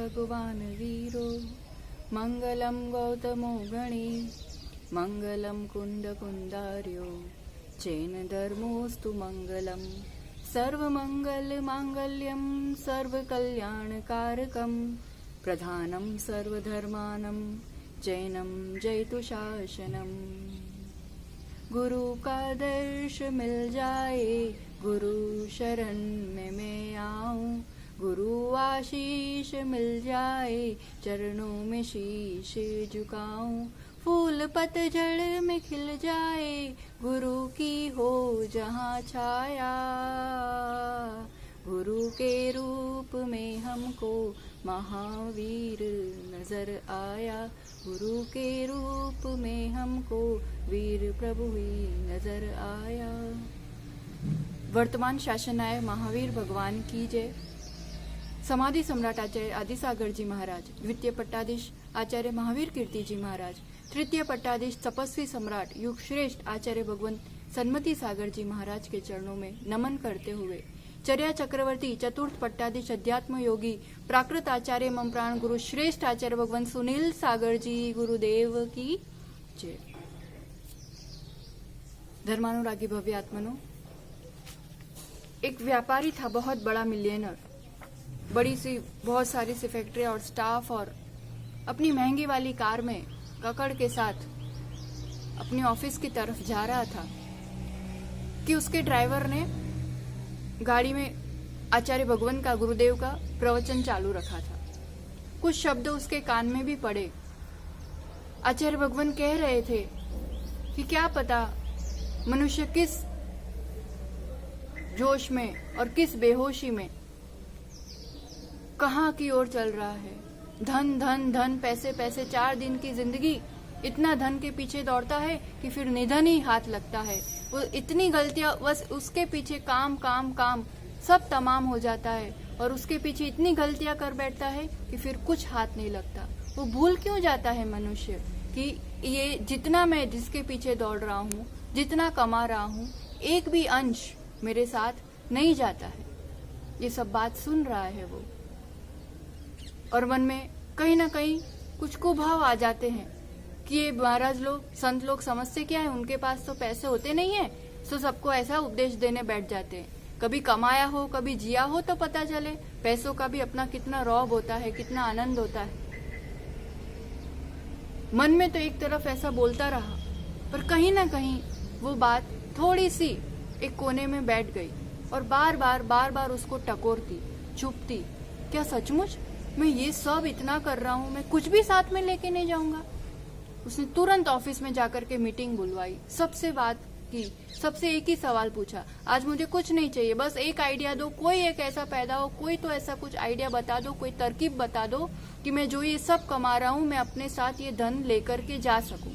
भगवान वीरो मंगलम गौतमो गणे मंगलम कुंदकुंदार्यो जैन धर्मोस्तु मंगलम सर्वमंगल मांगल्यम सर्वकल्याणकारकम प्रधानम सर्वधर्मानं जैनम जयतु शासनम। गुरु का दर्श मिल जाए गुरु शरण में मैं आऊं, गुरु आशीष मिल जाए चरणों में शीश झुकाऊं। फूल पतझड़ में खिल जाए गुरु की हो जहाँ छाया, गुरु के रूप में हमको महावीर नजर आया, गुरु के रूप में हमको वीर प्रभु ही नजर आया। वर्तमान शासनाय महावीर भगवान की जय। समाधि सम्राट आचार्य आदिसागर जी महाराज, द्वितीय पट्टाधीश आचार्य महावीर कीर्ति जी महाराज, तृतीय पट्टाधीश तपस्वी सम्राट युग श्रेष्ठ आचार्य भगवंत सन्मति सागर जी महाराज के चरणों में नमन करते हुए चर्या चक्रवर्ती चतुर्थ पट्टाधीश अध्यात्म योगी प्राकृत आचार्य मम प्राण गुरु श्रेष्ठ आचार्य भगवंत सुनील सागर जी गुरुदेव की जय। धर्मानुरागी भव्य आत्मनो, एक व्यापारी था, बहुत बड़ा मिलियनर, बड़ी सी बहुत सारी सी फैक्ट्री और स्टाफ, और अपनी महंगी वाली कार में ककड़ के साथ अपनी ऑफिस की तरफ जा रहा था कि उसके ड्राइवर ने गाड़ी में आचार्य भगवंत का गुरुदेव का प्रवचन चालू रखा था। कुछ शब्द उसके कान में भी पड़े। आचार्य भगवंत कह रहे थे कि क्या पता मनुष्य किस जोश में और किस बेहोशी में कहाँ की ओर चल रहा है। धन धन धन, पैसे पैसे, 4 दिन की जिंदगी इतना धन के पीछे दौड़ता है कि फिर निधन ही हाथ लगता है। वो इतनी गलतियां, बस उसके पीछे काम काम काम सब तमाम हो जाता है और उसके पीछे इतनी गलतियां कर बैठता है कि फिर कुछ हाथ नहीं लगता। वो भूल क्यों जाता है मनुष्य कि ये जितना मैं जिसके पीछे दौड़ रहा हूँ, जितना कमा रहा हूँ, एक भी अंश मेरे साथ नहीं जाता है। ये सब बात सुन रहा है वो, और मन में कहीं ना कहीं कुछ कुभाव आ जाते हैं कि ये महाराज लोग, संत लोग समझते क्या है, उनके पास तो पैसे होते नहीं है, तो सबको ऐसा उपदेश देने बैठ जाते हैं। कभी कमाया हो, कभी जिया हो तो पता चले पैसों का भी अपना कितना रौब होता है, कितना आनंद होता है। मन में तो एक तरफ ऐसा बोलता रहा, पर कहीं ना कहीं वो बात थोड़ी सी एक कोने में बैठ गई और बार बार उसको टकोरती, चुपती। क्या सचमुच मैं ये सब इतना कर रहा हूँ, मैं कुछ भी साथ में लेके नहीं जाऊंगा? उसने तुरंत ऑफिस में जाकर के मीटिंग बुलवाई, सबसे बात की, सबसे एक ही सवाल पूछा, आज मुझे कुछ नहीं चाहिए, बस एक आइडिया दो, कोई एक ऐसा पैदा हो, कोई तो ऐसा कुछ आइडिया बता दो, कोई तरकीब बता दो कि मैं जो ये सब कमा रहा हूँ मैं अपने साथ ये धन लेकर के जा सकूं।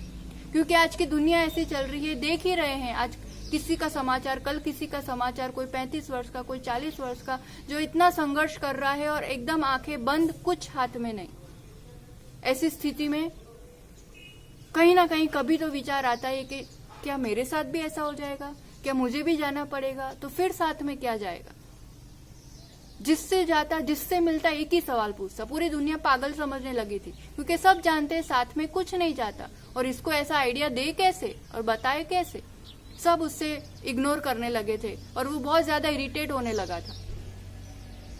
क्योंकि आज की दुनिया ऐसी चल रही है, देख ही रहे हैं, आज किसी का समाचार, कल किसी का समाचार, कोई 35 वर्ष का, कोई 40 वर्ष का, जो इतना संघर्ष कर रहा है और एकदम आंखें बंद, कुछ हाथ में नहीं। ऐसी स्थिति में कहीं ना कहीं कभी तो विचार आता है कि क्या मेरे साथ भी ऐसा हो जाएगा, क्या मुझे भी जाना पड़ेगा? तो फिर साथ में क्या जाएगा? जिससे जाता, जिससे मिलता, एक ही सवाल पूछता। पूरी दुनिया पागल समझने लगी थी, क्योंकि सब जानते हैं साथ में कुछ नहीं जाता, और इसको ऐसा आइडिया दे कैसे और बताए कैसे? सब उससे इग्नोर करने लगे थे और वो बहुत ज्यादा इरिटेट होने लगा था,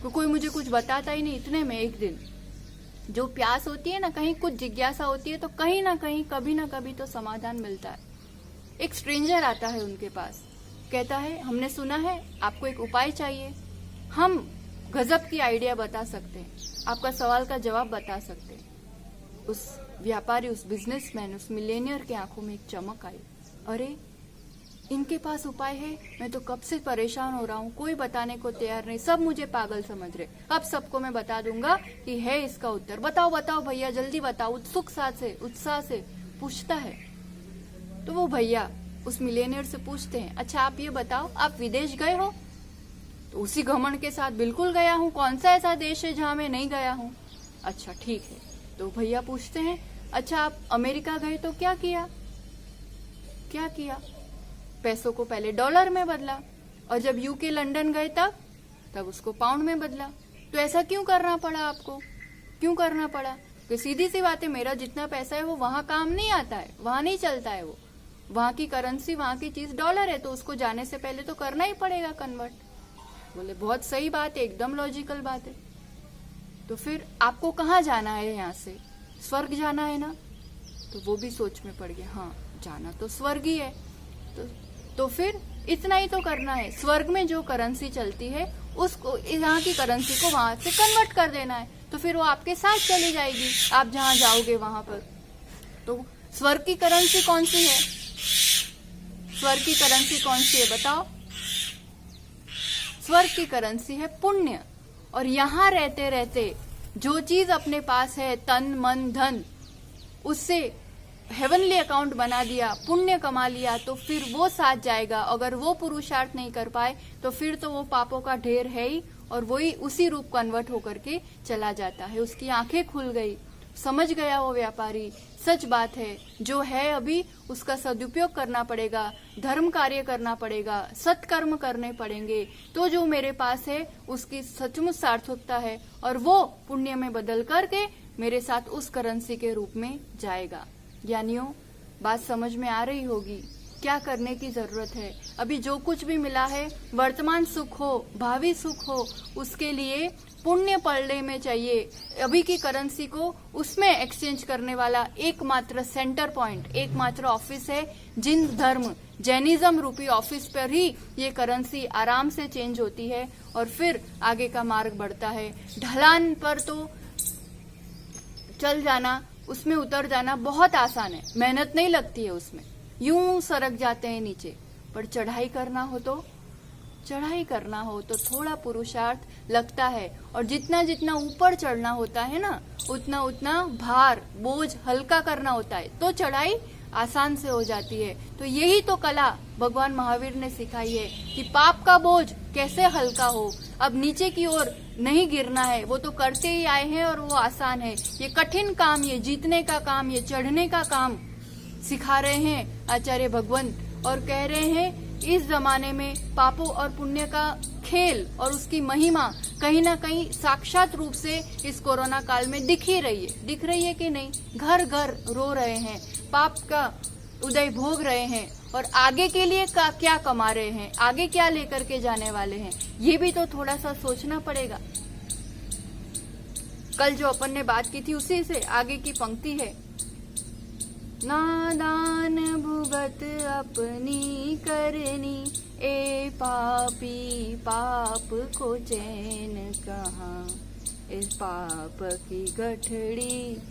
तो कोई मुझे कुछ बताता ही नहीं। इतने में एक दिन जो प्यास होती है ना, कहीं कुछ जिज्ञासा होती है, तो कहीं ना कहीं कभी ना कभी तो समाधान मिलता है। एक स्ट्रेंजर आता है उनके पास, कहता है हमने सुना है आपको एक उपाय चाहिए, हम गजब की आइडिया बता सकते हैं, आपका सवाल का जवाब बता सकते हैं। उस व्यापारी, उस बिजनेसमैन, उस मिलेनियर के आंखों में एक चमक आई। अरे इनके पास उपाय है, मैं तो कब से परेशान हो रहा हूँ, कोई बताने को तैयार नहीं, सब मुझे पागल समझ रहे। अब सबको मैं बता दूंगा कि है इसका उत्तर। बताओ बताओ भैया, जल्दी बताओ। उत्साह से पूछता है। तो वो भैया उस मिलेनियर से पूछते हैं, अच्छा आप ये बताओ, आप विदेश गए हो? तो उसी घमंड के साथ, बिल्कुल गया हूँ, कौन सा ऐसा देश है जहाँ मैं नहीं गया हूँ? अच्छा ठीक है। तो भैया पूछते हैं, अच्छा आप अमेरिका गए तो क्या किया? पैसों को पहले डॉलर में बदला, और जब यूके लंदन गए तब उसको पाउंड में बदला। तो ऐसा क्यों करना पड़ा आपको? क्यों करना पड़ा? कि सीधी सी बात है, मेरा जितना पैसा है वो वहां काम नहीं आता है, वहां नहीं चलता है, वो वहां की करेंसी, वहां की चीज डॉलर है, तो उसको जाने से पहले तो करना ही पड़ेगा कन्वर्ट। बोले बहुत सही बात है, एकदम लॉजिकल बात है। तो फिर आपको कहाँ जाना है यहाँ से? स्वर्ग जाना है ना? तो वो भी सोच में पड़ गया, हाँ जाना तो स्वर्ग ही है। तो फिर इतना ही तो करना है, स्वर्ग में जो करेंसी चलती है उसको, यहाँ की करेंसी को वहां से कन्वर्ट कर देना है, तो फिर वो आपके साथ चली जाएगी, आप जहां जाओगे वहां पर। तो स्वर्ग की करेंसी कौन सी है? स्वर्ग की करेंसी कौन सी है बताओ? स्वर्ग की करेंसी है पुण्य। और यहाँ रहते रहते जो चीज अपने पास है, तन मन धन, उससे हेवनली अकाउंट बना दिया, पुण्य कमा लिया, तो फिर वो साथ जाएगा। अगर वो पुरुषार्थ नहीं कर पाए तो फिर तो वो पापों का ढेर है ही, और वही उसी रूप कन्वर्ट होकर के चला जाता है। उसकी आंखें खुल गई, समझ गया वो व्यापारी, सच बात है, जो है अभी उसका सदुपयोग करना पड़ेगा, धर्म कार्य करना पड़ेगा, सत्कर्म करने पड़ेंगे, तो जो मेरे पास है उसकी सचमुच सार्थकता है, और वो पुण्य में बदल करके मेरे साथ उस करेंसी के रूप में जाएगा। ज्ञानियों, बात समझ में आ रही होगी, क्या करने की जरूरत है? अभी जो कुछ भी मिला है, वर्तमान सुख हो, भावी सुख हो, उसके लिए पुण्य पढ़ने में चाहिए। अभी की करेंसी को उसमें एक्सचेंज करने वाला एकमात्र सेंटर पॉइंट, एकमात्र ऑफिस है जिन धर्म, जैनिज्म रूपी ऑफिस पर ही ये करेंसी आराम से चेंज होती है, और फिर आगे का मार्ग बढ़ता है। ढलान पर तो चल जाना, उसमें उतर जाना बहुत आसान है, मेहनत नहीं लगती है उसमें, यूं सरक जाते हैं नीचे। पर चढ़ाई करना हो तो थोड़ा पुरुषार्थ लगता है, और जितना जितना ऊपर चढ़ना होता है ना, उतना उतना भार, बोझ हल्का करना होता है, तो चढ़ाई आसान से हो जाती है। तो यही तो कला भगवान महावीर ने सिखाई है कि पाप का बोझ कैसे हल्का हो। अब नीचे की ओर नहीं गिरना है, वो तो करते ही आए हैं और वो आसान है। ये कठिन काम, ये जीतने का काम, ये चढ़ने का काम सिखा रहे हैं आचार्य भगवंत, और कह रहे हैं इस जमाने में पापों और पुण्य का खेल और उसकी महिमा कहीं ना कहीं साक्षात रूप से इस कोरोना काल में दिख रही है कि नहीं? घर घर रो रहे हैं, पाप का उदय भोग रहे हैं, और आगे के लिए क्या कमा रहे हैं, आगे क्या लेकर के जाने वाले हैं, ये भी तो थोड़ा सा सोचना पड़ेगा। कल जो अपन ने बात की थी उसी से आगे की पंक्ति है, नादान भुगत अपनी करनी, ए पापी पाप को चैन कहाँ, इस पाप की गठड़ी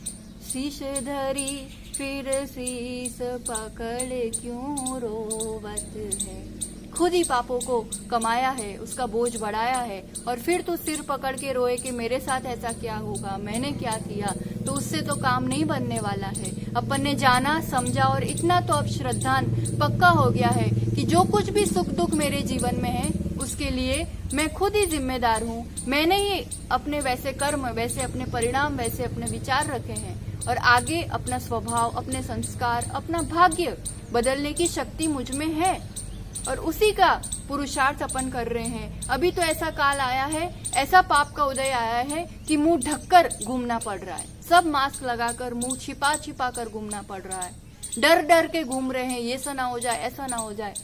शीश धरी, फिर शीश पकड़ क्यों रोवत है। खुद ही पापों को कमाया है, उसका बोझ बढ़ाया है, और फिर तो सिर पकड़ के रोए कि मेरे साथ ऐसा क्या होगा, मैंने क्या किया, तो उससे तो काम नहीं बनने वाला है। अपन ने जाना समझा, और इतना तो अब श्रद्धान पक्का हो गया है कि जो कुछ भी सुख दुख मेरे जीवन में है उसके लिए मैं खुद ही जिम्मेदार हूँ। मैंने ही अपने वैसे कर्म, वैसे अपने परिणाम, वैसे अपने विचार रखे हैं, और आगे अपना स्वभाव, अपने संस्कार, अपना भाग्य बदलने की शक्ति मुझ में है, और उसी का पुरुषार्थ अपन कर रहे हैं। अभी तो ऐसा काल आया है, ऐसा पाप का उदय आया है कि मुंह ढककर घूमना पड़ रहा है, सब मास्क लगाकर मुंह छिपा छिपा कर घूमना पड़ रहा है, डर डर के घूम रहे हैं, ये ना हो जाए, ऐसा ना हो जाए।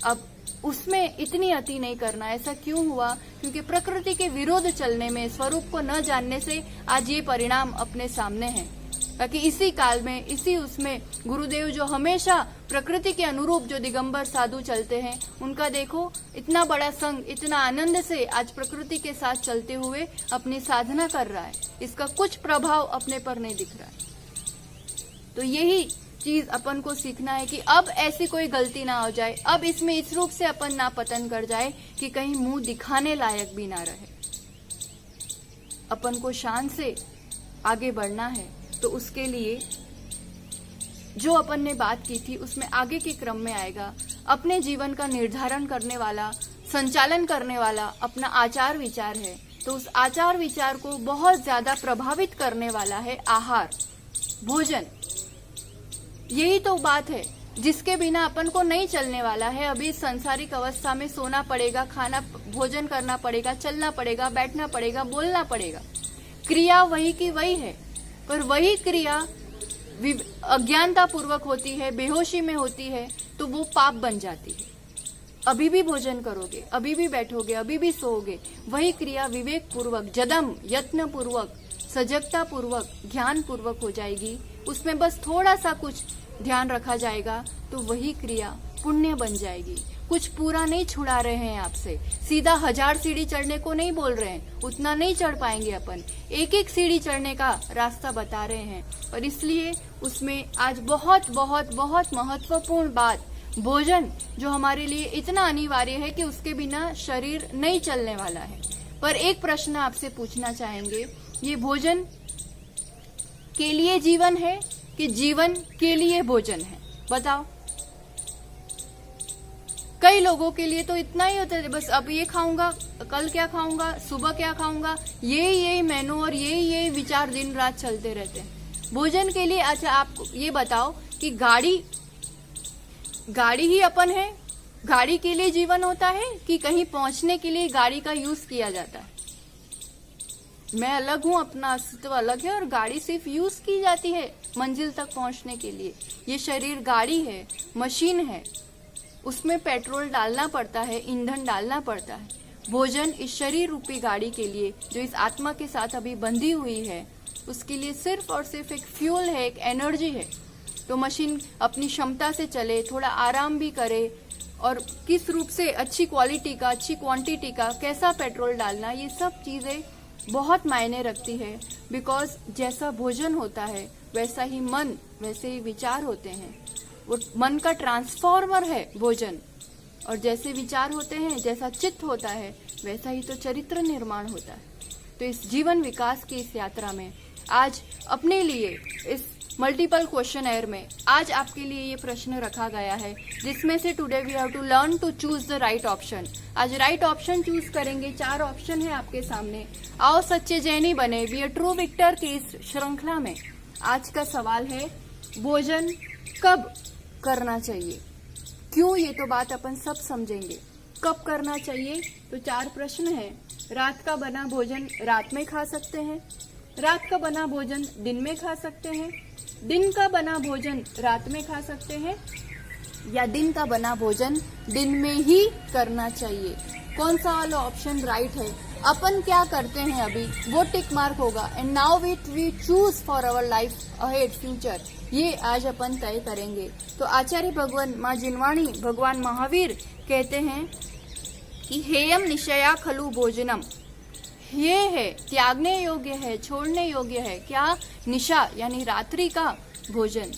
अब उसमें इतनी अति नहीं करना। ऐसा क्यों हुआ? क्योंकि प्रकृति के विरोध चलने में, स्वरूप को न जानने से आज ये परिणाम अपने सामने है। ताकि इसी काल में, इसी उसमें गुरुदेव जो हमेशा प्रकृति के अनुरूप जो दिगंबर साधु चलते हैं, उनका देखो इतना बड़ा संघ इतना आनंद से आज प्रकृति के साथ चलते हुए अपनी साधना कर रहा है, इसका कुछ प्रभाव अपने पर नहीं दिख रहा है। तो यही चीज अपन को सीखना है कि अब ऐसी कोई गलती ना हो जाए, अब इसमें इस रूप से अपन ना पतन कर जाए कि कहीं मुंह दिखाने लायक भी ना रहे। अपन को शान से आगे बढ़ना है, तो उसके लिए जो अपन ने बात की थी उसमें आगे के क्रम में आएगा, अपने जीवन का निर्धारण करने वाला, संचालन करने वाला अपना आचार विचार है। तो उस आचार विचार को बहुत ज्यादा प्रभावित करने वाला है आहार, भोजन। यही तो बात है जिसके बिना अपन को नहीं चलने वाला है। अभी सांसारिक अवस्था में सोना पड़ेगा, खाना भोजन करना पड़ेगा, चलना पड़ेगा, बैठना पड़ेगा, बोलना पड़ेगा। क्रिया वही की वही है, पर वही क्रिया अज्ञानता पूर्वक होती है, बेहोशी में होती है, तो वो पाप बन जाती है। अभी भी भोजन करोगे, अभी भी बैठोगे, अभी भी सोओगे, वही क्रिया विवेक पूर्वक, जदम यत्न पूर्वक, सजगता पूर्वक, ज्ञान पूर्वक हो जाएगी। उसमें बस थोड़ा सा कुछ ध्यान रखा जाएगा तो वही क्रिया पुण्य बन जाएगी। कुछ पूरा नहीं छुड़ा रहे हैं आपसे, सीधा 1000 सीढ़ी चढ़ने को नहीं बोल रहे हैं, उतना नहीं चढ़ पाएंगे अपन, एक एक सीढ़ी चढ़ने का रास्ता बता रहे हैं। और इसलिए उसमें आज बहुत बहुत बहुत महत्वपूर्ण बात, भोजन जो हमारे लिए इतना अनिवार्य है कि उसके बिना शरीर नहीं चलने वाला है। पर एक प्रश्न आपसे पूछना चाहेंगे, ये भोजन के लिए जीवन है कि जीवन के लिए भोजन है? बताओ। कई लोगों के लिए तो इतना ही होता है, बस अब ये खाऊंगा, कल क्या खाऊंगा, सुबह क्या खाऊंगा, यही मेनू और यही विचार दिन रात चलते रहते हैं भोजन के लिए। अच्छा, आप ये बताओ कि गाड़ी ही अपन है, गाड़ी के लिए जीवन होता है कि कहीं पहुंचने के लिए गाड़ी का यूज किया जाता है? मैं अलग हूं, अपना अस्तित्व अलग है, और गाड़ी सिर्फ यूज की जाती है मंजिल तक पहुंचने के लिए। ये शरीर गाड़ी है, मशीन है, उसमें पेट्रोल डालना पड़ता है, ईंधन डालना पड़ता है। भोजन इस शरीर रूपी गाड़ी के लिए, जो इस आत्मा के साथ अभी बंधी हुई है, उसके लिए सिर्फ और सिर्फ एक फ्यूल है, एक एनर्जी है। तो मशीन अपनी क्षमता से चले, थोड़ा आराम भी करे, और किस रूप से, अच्छी क्वालिटी का, अच्छी क्वांटिटी का, कैसा पेट्रोल डालना, ये सब चीजें बहुत मायने रखती है। बिकॉज जैसा भोजन होता है वैसा ही मन, वैसे ही विचार होते हैं। वो मन का ट्रांसफॉर्मर है भोजन, और जैसे विचार होते हैं, जैसा चित्त होता है, वैसा ही तो चरित्र निर्माण होता है। तो इस जीवन विकास की इस यात्रा में आज अपने लिए, इस मल्टीपल क्वेश्चन एयर में आज आपके लिए ये प्रश्न रखा गया है, जिसमें से today we have to learn to choose the right option. आज राइट ऑप्शन चूज करेंगे। 4 ऑप्शन है आपके सामने। आओ सच्चे जैनी बने, बी अ ट्रू विक्टर की इस श्रृंखला में आज का सवाल है, भोजन कब करना चाहिए? क्यों, ये तो बात अपन सब समझेंगे। कब करना चाहिए? तो 4 प्रश्न है। रात का बना भोजन रात में खा सकते हैं, रात का बना भोजन दिन में खा सकते हैं, दिन का बना भोजन रात में खा सकते हैं, या दिन का बना भोजन दिन में ही करना चाहिए। कौन सा वाला ऑप्शन राइट है, अपन क्या करते हैं अभी, वो टिक मार्क होगा। And now we choose for our life ahead future, ये आज अपन तय करेंगे। तो आचार्य भगवान माँ जिनवाणी, भगवान महावीर कहते हैं कि हेयम निशया खलु भोजनम, ये है त्यागने योग्य है, छोड़ने योग्य है। क्या? निशा यानी रात्रि का भोजन।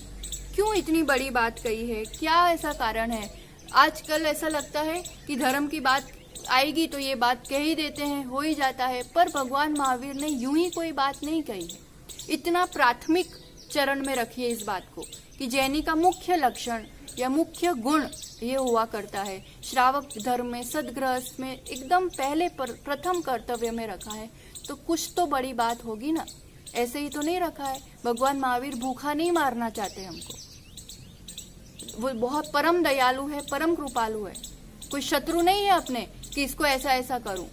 क्यों इतनी बड़ी बात कही है? क्या ऐसा कारण है? आजकल ऐसा लगता है कि धर्म की बात आएगी तो ये बात कह ही देते हैं, हो ही जाता है, पर भगवान महावीर ने यूं ही कोई बात नहीं कही है। इतना प्राथमिक चरण में रखिए इस बात को कि जैनी का मुख्य लक्षण या मुख्य गुण ये हुआ करता है। श्रावक धर्म में, सदगृहस्थ में एकदम पहले प्रथम कर्तव्य में रखा है, तो कुछ तो बड़ी बात होगी ना। ऐसे ही तो नहीं रखा है। भगवान महावीर भूखा नहीं मारना चाहते हमको, वो बहुत परम दयालु है, परम कृपालु है। कोई शत्रु नहीं है अपने कि इसको ऐसा ऐसा करूं,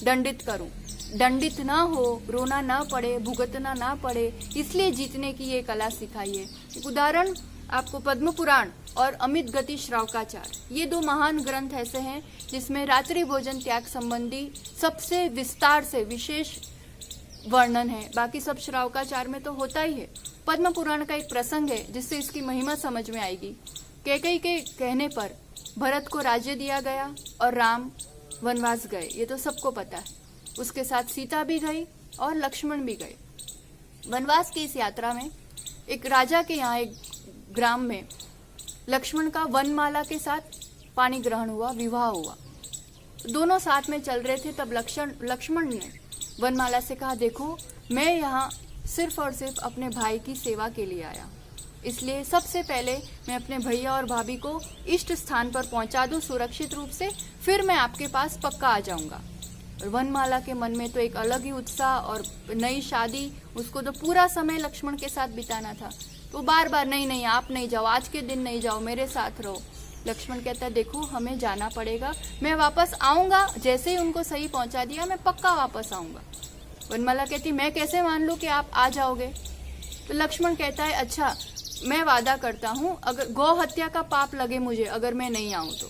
दंडित करूं। दंडित ना हो, रोना ना पड़े, भुगतना ना पड़े, इसलिए जीतने की ये कला सिखाई है। एक उदाहरण आपको पद्म पुराण और अमित गति श्रावकाचार, ये 2 महान ग्रंथ ऐसे हैं जिसमें रात्रि भोजन त्याग संबंधी सबसे विस्तार से विशेष वर्णन है। बाकी सब श्रावकाचार में तो होता ही है। पद्म पुराण का एक प्रसंग है जिससे इसकी महिमा समझ में आएगी। कैकेयी के कहने पर भरत को राज्य दिया गया और राम वनवास गए, ये तो सबको पता है। उसके साथ सीता भी गई और लक्ष्मण भी गए। वनवास की इस यात्रा में एक राजा के यहाँ एक ग्राम में लक्ष्मण का वनमाला के साथ पानी ग्रहण हुआ, विवाह हुआ। दोनों साथ में चल रहे थे। तब लक्ष्मण ने वनमाला से कहा, देखो मैं यहाँ सिर्फ और सिर्फ अपने भाई की सेवा के लिए आया, इसलिए सबसे पहले मैं अपने भैया और भाभी को इष्ट स्थान पर पहुंचा दूं सुरक्षित रूप से, फिर मैं आपके पास पक्का आ जाऊंगा। और वनमाला के मन में तो एक अलग ही उत्साह, और नई शादी, उसको तो पूरा समय लक्ष्मण के साथ बिताना था। तो बार बार नहीं आप नहीं जाओ, आज के दिन नहीं जाओ, मेरे साथ रहो। लक्ष्मण कहता है, देखो हमें जाना पड़ेगा, मैं वापस आऊंगा, जैसे ही उनको सही पहुंचा दिया मैं पक्का वापस आऊंगा। वनमाला कहती मैं कैसे मान लूं कि आप आ जाओगे। तो लक्ष्मण कहता है अच्छा मैं वादा करता हूँ अगर गौ हत्या का पाप लगे मुझे अगर मैं नहीं आऊं तो।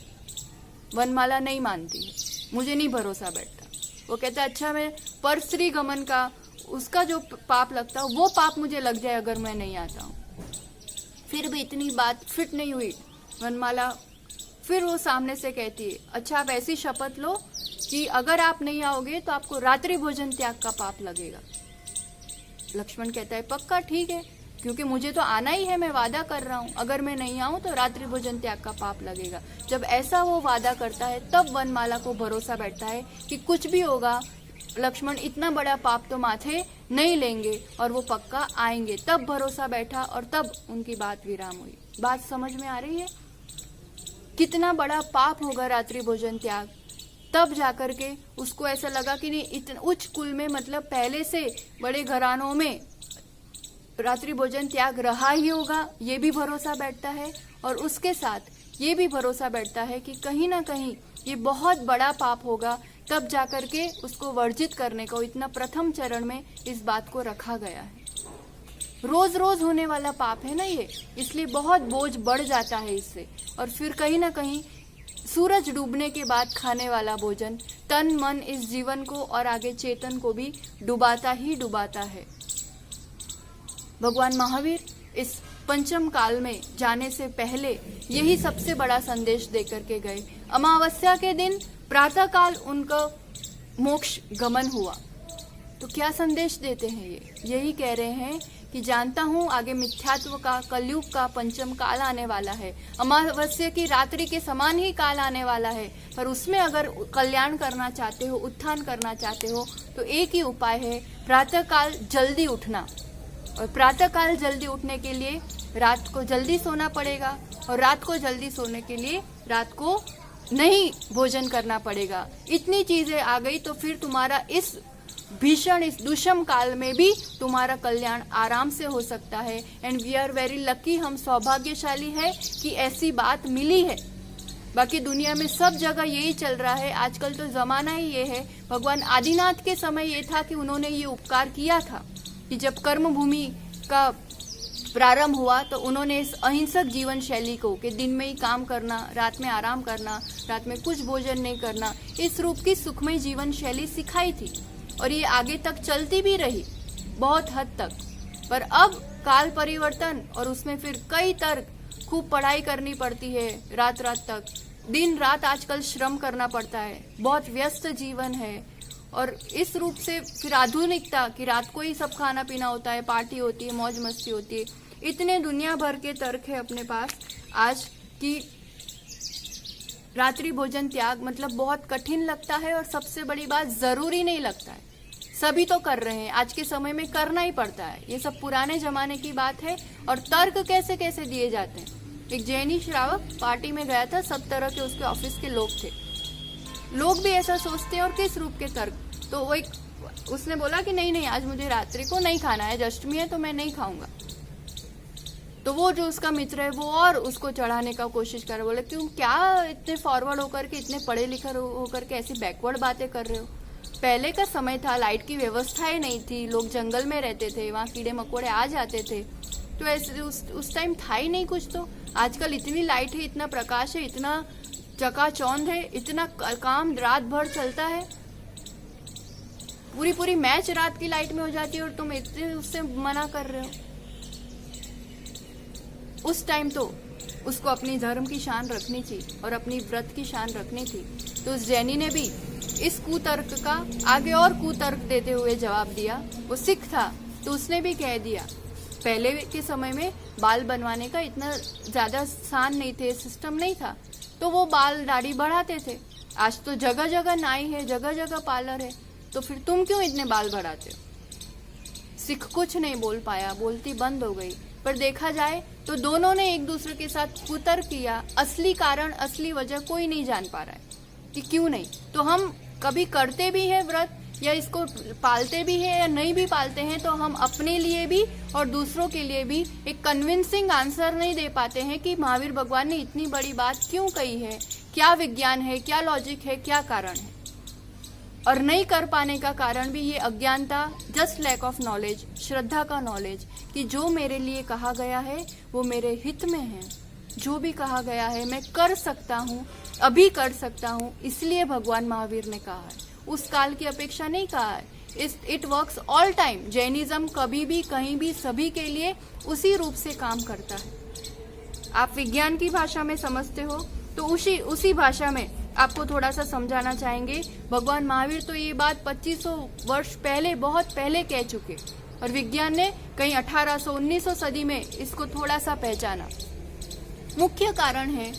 वनमाला नहीं मानती है, मुझे नहीं भरोसा बैठता। वो कहता है अच्छा मैं परस्त्री गमन का उसका जो पाप लगता है वो पाप मुझे लग जाए अगर मैं नहीं आता हूँ। फिर भी इतनी बात फिट नहीं हुई। वनमाला फिर वो सामने से कहती है अच्छा आप ऐसी शपथ लो कि अगर आप नहीं आओगे तो आपको रात्रि भोजन त्याग का पाप लगेगा। लक्ष्मण कहता है पक्का ठीक है, क्योंकि मुझे तो आना ही है, मैं वादा कर रहा हूँ, अगर मैं नहीं आऊं तो रात्रि भोजन त्याग का पाप लगेगा। जब ऐसा वो वादा करता है तब वनमाला को भरोसा बैठता है कि कुछ भी होगा लक्ष्मण इतना बड़ा पाप तो माथे नहीं लेंगे और वो पक्का आएंगे। तब भरोसा बैठा और तब उनकी बात विराम हुई। बात समझ में आ रही है? कितना बड़ा पाप होगा रात्रि भोजन त्याग। तब जाकर के उसको ऐसा लगा कि नहीं, इतना उच्च कुल में मतलब पहले से बड़े घरानों में रात्रि भोजन त्याग रहा ही होगा, ये भी भरोसा बैठता है। और उसके साथ ये भी भरोसा बैठता है कि कहीं ना कहीं ये बहुत बड़ा पाप होगा, तब जाकर के उसको वर्जित करने को इतना प्रथम चरण में इस बात को रखा गया है। रोज रोज होने वाला पाप है ना ये, इसलिए बहुत बोझ बढ़ जाता है इससे। और फिर कहीं ना कहीं सूरज डूबने के बाद खाने वाला भोजन तन मन इस जीवन को और आगे चेतन को भी डुबाता ही डुबाता है। भगवान महावीर इस पंचम काल में जाने से पहले यही सबसे बड़ा संदेश देकर के गए। अमावस्या के दिन प्रातः काल उनका मोक्ष गमन हुआ। तो क्या संदेश देते हैं ये? यही कह रहे हैं कि जानता हूँ आगे मिथ्यात्व का कलयुग का पंचम काल आने वाला है, अमावस्या की रात्रि के समान ही काल आने वाला है, पर उसमें अगर कल्याण करना चाहते हो, उत्थान करना चाहते हो, तो एक ही उपाय है, प्रातः काल जल्दी उठना। और प्रातः काल जल्दी उठने के लिए रात को जल्दी सोना पड़ेगा, और रात को जल्दी सोने के लिए रात को नहीं भोजन करना पड़ेगा। इतनी चीजें आ गई तो फिर तुम्हारा इस भीषण इस दुष्म काल में भी तुम्हारा कल्याण आराम से हो सकता है। And we are very lucky, हम सौभाग्यशाली है कि ऐसी बात मिली है। बाकी दुनिया में सब जगह यही चल रहा है, आजकल तो जमाना ही ये है। भगवान आदिनाथ के समय ये था कि उन्होंने ये उपकार किया था कि जब कर्म भूमि का प्रारंभ हुआ तो उन्होंने इस अहिंसक जीवन शैली को कि दिन में ही काम करना, रात में आराम करना, रात में कुछ भोजन नहीं करना, इस रूप की सुखमय जीवन शैली सिखाई थी। और ये आगे तक चलती भी रही बहुत हद तक। पर अब काल परिवर्तन और उसमें फिर कई तर्क, खूब पढ़ाई करनी पड़ती है, रात रात तक, दिन रात आजकल श्रम करना पड़ता है, बहुत व्यस्त जीवन है। और इस रूप से फिर आधुनिकता कि रात को ही सब खाना पीना होता है, पार्टी होती है, मौज मस्ती होती है, इतने दुनिया भर के तर्क है अपने पास आज की रात्रि भोजन त्याग मतलब बहुत कठिन लगता है। और सबसे बड़ी बात, जरूरी नहीं लगता है। सभी तो कर रहे हैं, आज के समय में करना ही पड़ता है। ये सब पुराने जमाने की बात है। और तर्क कैसे कैसे दिए जाते हैं। एक जैनी श्रावक पार्टी में गया था, सब तरह के उसके ऑफिस के लोग थे, लोग भी ऐसा सोचते हैं और किस रूप के तर्क। तो वो उसने बोला कि नहीं आज मुझे रात्रि को नहीं खाना है, अष्टमी है तो मैं नहीं खाऊंगा। तो वो जो उसका मित्र है वो और उसको चढ़ाने का कोशिश कर, बोले क्यों, क्या इतने फॉरवर्ड होकर के, इतने पढ़े लिखे होकर के ऐसी बैकवर्ड बातें कर रहे हो। पहले का समय था, लाइट की व्यवस्थाएं नहीं थी, लोग जंगल में रहते थे, वहाँ कीड़े मकोड़े आ जाते थे, तो ऐसे उस टाइम था ही नहीं कुछ। तो आजकल इतनी लाइट है, इतना प्रकाश है, इतना चकाचौंध है, इतना काम रात भर चलता है, पूरी पूरी मैच रात की लाइट में हो जाती है और तुम इतने उससे मना कर रहे हो। उस टाइम तो उसको अपनी धर्म की शान रखनी थी और अपनी व्रत की शान रखनी थी। तो उस जैनी ने भी इस कुतर्क का आगे और कुतर्क देते हुए जवाब दिया। वो सिख था तो उसने भी कह दिया, पहले के समय में बाल बनवाने का इतना ज्यादा आसान नहीं थे, सिस्टम नहीं था, तो वो बाल दाढ़ी बढ़ाते थे। आज तो जगह जगह नाई है, जगह जगह पार्लर है, तो फिर तुम क्यों इतने बाल बढ़ाते हो। सिख कुछ नहीं बोल पाया, बोलती बंद हो गई। पर देखा जाए तो दोनों ने एक दूसरे के साथ कुतर्क किया। असली कारण, असली वजह कोई नहीं जान पा रहा है कि क्यों नहीं। तो हम कभी करते भी हैं व्रत या इसको पालते भी हैं या नहीं भी पालते हैं, तो हम अपने लिए भी और दूसरों के लिए भी एक कन्विंसिंग आंसर नहीं दे पाते हैं कि महावीर भगवान ने इतनी बड़ी बात क्यों कही है, क्या विज्ञान है, क्या लॉजिक है, क्या कारण है। और नहीं कर पाने का कारण भी ये अज्ञानता, जस्ट लैक ऑफ नॉलेज, श्रद्धा का नॉलेज कि जो मेरे लिए कहा गया है वो मेरे हित में है, जो भी कहा गया है मैं कर सकता हूँ, अभी कर सकता हूँ, इसलिए भगवान महावीर ने कहा है, उस काल की अपेक्षा नहीं कहा है। It works all time. Jainism कभी भी कहीं भी सभी के लिए उसी रूप से काम करता है। आप विज्ञान की भाषा में समझते हो तो उसी भाषा में आपको थोड़ा सा समझाना चाहेंगे। भगवान महावीर तो ये बात 2500 वर्ष पहले, बहुत पहले कह चुके, और विज्ञान ने कहीं 1800-1900 सदी में इसको थोड़ा सा पहचाना। मुख्य कारण है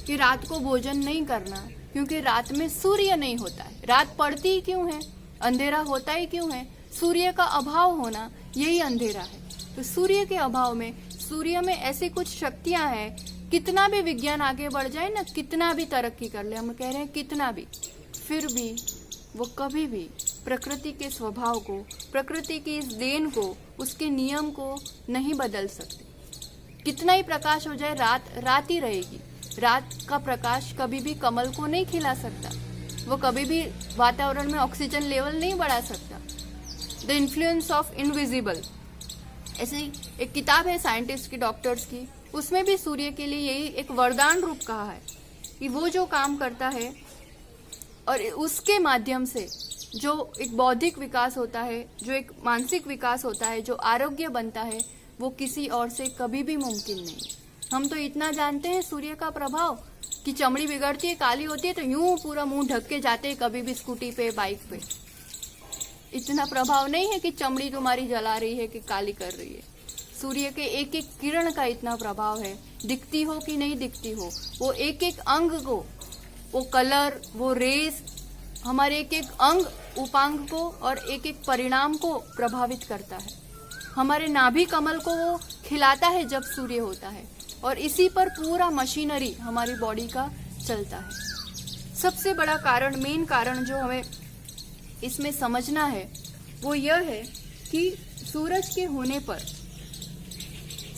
कि रात को भोजन नहीं करना, क्योंकि रात में सूर्य नहीं होता है। रात पड़ती ही क्यों है, अंधेरा होता ही क्यों है? सूर्य का अभाव होना, यही अंधेरा है। तो सूर्य के अभाव में, सूर्य में ऐसी कुछ शक्तियां हैं, कितना भी विज्ञान आगे बढ़ जाए ना, कितना भी तरक्की कर ले, हम कह रहे हैं कितना भी, फिर भी वो कभी भी प्रकृति के स्वभाव को, प्रकृति की इस देन को, उसके नियम को नहीं बदल सकते। कितना ही प्रकाश हो जाए, रात ही रहेगी। रात का प्रकाश कभी भी कमल को नहीं खिला सकता, वो कभी भी वातावरण में ऑक्सीजन लेवल नहीं बढ़ा सकता। द इन्फ्लुएंस ऑफ इनविजिबल, ऐसी एक किताब है साइंटिस्ट की, डॉक्टर्स की, उसमें भी सूर्य के लिए यही एक वरदान रूप कहा है कि वो जो काम करता है और उसके माध्यम से जो एक बौद्धिक विकास होता है, जो एक मानसिक विकास होता है, जो आरोग्य बनता है, वो किसी और से कभी भी मुमकिन नहीं। हम तो इतना जानते हैं सूर्य का प्रभाव कि चमड़ी बिगड़ती है, काली होती है तो यूं पूरा मुंह ढक के जाते हैं कभी भी स्कूटी पे, बाइक पे। इतना प्रभाव नहीं है कि चमड़ी तुम्हारी जला रही है कि काली कर रही है। सूर्य के एक एक किरण का इतना प्रभाव है, दिखती हो कि नहीं दिखती हो, वो एक एक अंग को, वो कलर, वो रेस, हमारे एक एक अंग, उपांग को और एक एक परिणाम को प्रभावित करता है। हमारे नाभि कमल को वो खिलाता है जब सूर्य होता है, और इसी पर पूरा मशीनरी हमारी बॉडी का चलता है। सबसे बड़ा कारण, मेन कारण जो हमें इसमें समझना है वो यह है कि सूरज के होने पर,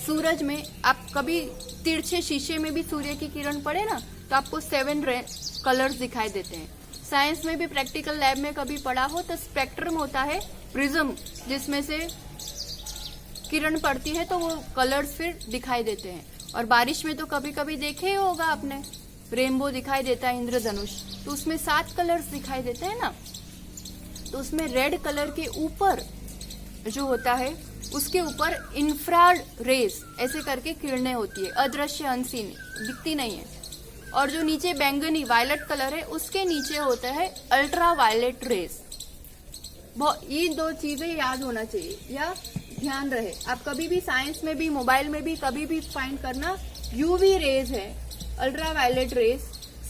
सूरज में आप कभी तिरछे शीशे में भी सूर्य की किरण पड़े ना, तो आपको 7 कलर्स दिखाई देते हैं। साइंस में भी प्रैक्टिकल लैब में कभी पढ़ा हो तो स्पेक्ट्रम होता है, प्रिज्म, जिसमें से किरण पड़ती है तो वो कलर्स फिर दिखाई देते हैं। और बारिश में तो कभी कभी देखे ही होगा आपने, रेनबो दिखाई देता है, इंद्रधनुष, तो उसमें 7 कलर्स दिखाई देते हैं ना। तो उसमें रेड कलर के ऊपर जो होता है, उसके ऊपर इंफ्रारेड रेस ऐसे करके किरणें होती है, अदृश्य, अनसीन, दिखती नहीं है। और जो नीचे बैंगनी वायलेट कलर है, उसके नीचे होता है अल्ट्रा वायलेट रेस। ये 2 चीजें याद होना चाहिए या ध्यान रहे। आप कभी भी साइंस में भी, मोबाइल में भी कभी भी फाइंड करना, यूवी रेज है, अल्ट्रा वायलेट रेस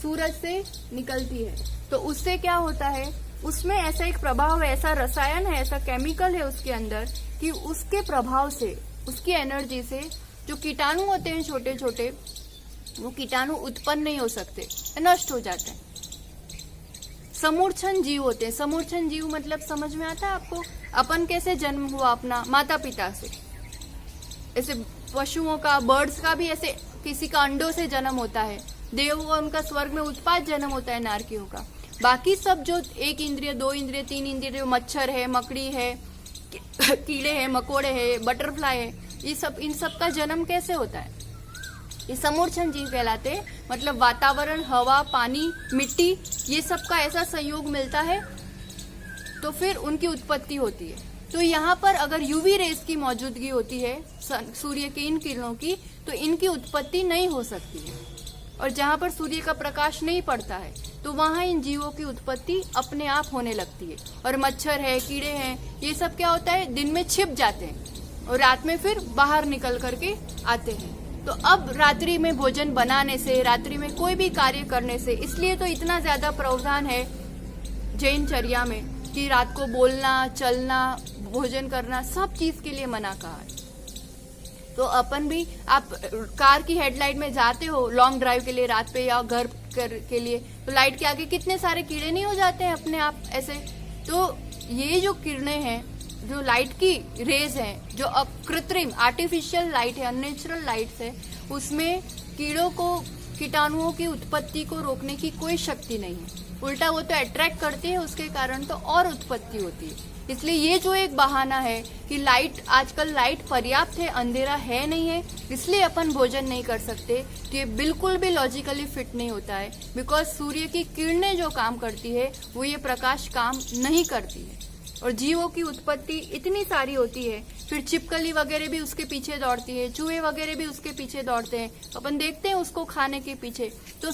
सूरज से निकलती है। तो उससे क्या होता है, उसमें ऐसा एक प्रभाव है, ऐसा रसायन है, ऐसा केमिकल है उसके अंदर कि उसके प्रभाव से, उसकी एनर्जी से जो कीटाणु होते हैं छोटे छोटे, वो कीटाणु उत्पन्न नहीं हो सकते, नष्ट हो जाते हैं। समूर्छन जीव होते हैं। समूर्छन जीव मतलब समझ में आता है आपको? अपन कैसे जन्म हुआ अपना माता पिता से, ऐसे पशुओं का, बर्ड्स का भी ऐसे किसी का अंडों से जन्म होता है, देवों का उनका स्वर्ग में उत्पाद जन्म होता है, नारकियों का। बाकी सब जो 1 इंद्रिय, 2 इंद्रिय, 3 इंद्रिय, मच्छर है, मकड़ी है, कीड़े हैं, मकोड़े हैं, बटरफ्लाई है, ये सब, इन सब का जन्म कैसे होता है? ये समूर्छन जीव कहलाते हैं। मतलब वातावरण, हवा, पानी, मिट्टी, ये सब का ऐसा संयोग मिलता है तो फिर उनकी उत्पत्ति होती है। तो यहाँ पर अगर यूवी रेस की मौजूदगी होती है, सूर्य की इन किरणों की, तो इनकी उत्पत्ति नहीं हो सकती है। और जहाँ पर सूर्य का प्रकाश नहीं पड़ता है तो वहाँ इन जीवों की उत्पत्ति अपने आप होने लगती है। और मच्छर है, कीड़े हैं, ये सब क्या होता है, दिन में छिप जाते हैं और रात में फिर बाहर निकल करके आते हैं। तो अब रात्रि में भोजन बनाने से, रात्रि में कोई भी कार्य करने से, इसलिए तो इतना ज्यादा प्रावधान है जैन चर्या में कि रात को बोलना, चलना, भोजन करना, सब चीज के लिए मना कहा है। तो अपन भी, आप कार की हेडलाइट में जाते हो लॉन्ग ड्राइव के लिए रात पे या घर के लिए, तो लाइट के आगे कितने सारे कीड़े नहीं हो जाते हैं अपने आप ऐसे। तो ये जो किरणें हैं, जो लाइट की रेज हैं, जो अकृत्रिम आर्टिफिशियल लाइट है, अननेचुरल लाइट है, उसमें कीड़ों को कीटाणुओं की उत्पत्ति को रोकने की कोई शक्ति नहीं है, उल्टा वो तो अट्रैक्ट करती है, उसके कारण तो और उत्पत्ति होती है। इसलिए ये जो एक बहाना है कि लाइट, आजकल लाइट पर्याप्त है, अंधेरा है नहीं है, इसलिए अपन भोजन नहीं कर सकते, तो ये बिल्कुल भी लॉजिकली फिट नहीं होता है। बिकॉज सूर्य की किरणें जो काम करती है वो ये प्रकाश काम नहीं करती है। और जीवों की उत्पत्ति इतनी सारी होती है, फिर छिपकली वगैरह भी उसके पीछे दौड़ती है, चूहे वगैरह भी उसके पीछे दौड़ते हैं, अपन देखते हैं उसको खाने के पीछे। तो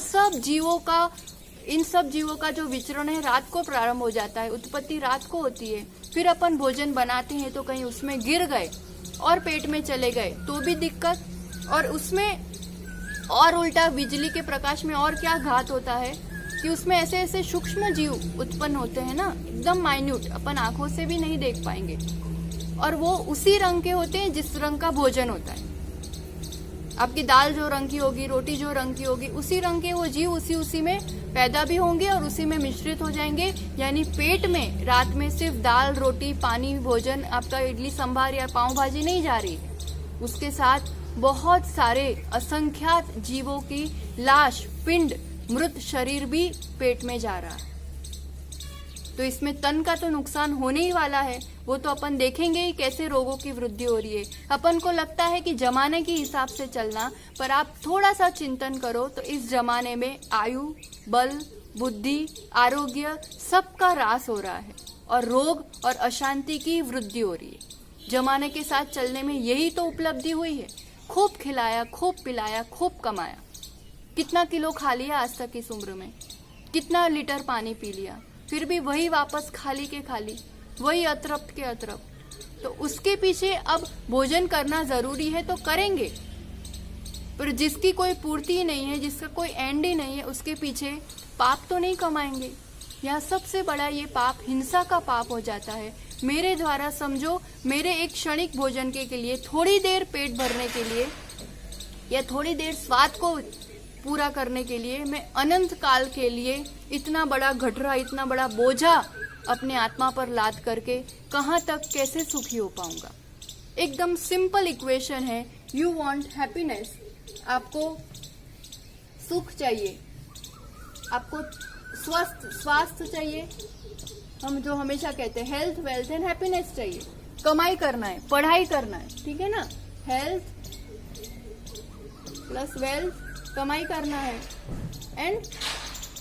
इन सब जीवों का जो विचरण है रात को प्रारंभ हो जाता है, उत्पत्ति रात को होती है। फिर अपन भोजन बनाते हैं तो कहीं उसमें गिर गए और पेट में चले गए तो भी दिक्कत, और उसमें और उल्टा बिजली के प्रकाश में और क्या घात होता है कि उसमें ऐसे ऐसे सूक्ष्म जीव उत्पन्न होते हैं ना, एकदम माइन्यूट, अपन आंखों से भी नहीं देख पाएंगे, और वो उसी रंग के होते हैं जिस रंग का भोजन होता है। आपकी दाल जो रंग की होगी, रोटी जो रंग की होगी, उसी रंग के वो जीव उसी में पैदा भी होंगे और उसी में मिश्रित हो जाएंगे। यानी पेट में रात में सिर्फ दाल, रोटी, पानी, भोजन, आपका इडली सांभर या पाव भाजी नहीं जा रही, उसके साथ बहुत सारे असंख्यात जीवों की लाश, पिंड, मृत शरीर भी पेट में जा रहा है। तो इसमें तन का तो नुकसान होने ही वाला है, वो तो अपन देखेंगे ही कैसे रोगों की वृद्धि हो रही है। अपन को लगता है कि जमाने के हिसाब से चलना, पर आप थोड़ा सा चिंतन करो तो इस जमाने में आयु, बल, बुद्धि, आरोग्य सबका ह्रास हो रहा है और रोग और अशांति की वृद्धि हो रही है। जमाने के साथ चलने में यही तो उपलब्धि हुई है। खूब खिलाया, खूब पिलाया, खूब कमाया, कितना किलो खा लिया आज तक इस उम्र में, कितना लीटर पानी पी लिया, फिर भी वही वापस खाली के खाली, वही अतृप्त के अतृप्त। तो उसके पीछे अब भोजन करना जरूरी है तो करेंगे, पर जिसकी कोई पूर्ति नहीं है, जिसका कोई एंड ही नहीं है, उसके पीछे पाप तो नहीं कमाएंगे। यहाँ सबसे बड़ा ये पाप हिंसा का पाप हो जाता है। मेरे द्वारा समझो, मेरे एक क्षणिक भोजन के लिए, थोड़ी देर पेट भरने के लिए या थोड़ी देर स्वाद को पूरा करने के लिए मैं अनंत काल के लिए इतना बड़ा गठरा, इतना बड़ा बोझा अपने आत्मा पर लाद करके कहाँ तक कैसे सुखी हो पाऊंगा। एकदम सिंपल इक्वेशन है। यू वांट हैप्पीनेस, आपको सुख चाहिए, आपको स्वास्थ्य चाहिए, हम जो हमेशा कहते हैं हेल्थ, वेल्थ एंड हैप्पीनेस चाहिए। कमाई करना है, पढ़ाई करना है, ठीक है ना, हेल्थ प्लस वेल्थ, कमाई करना है, एंड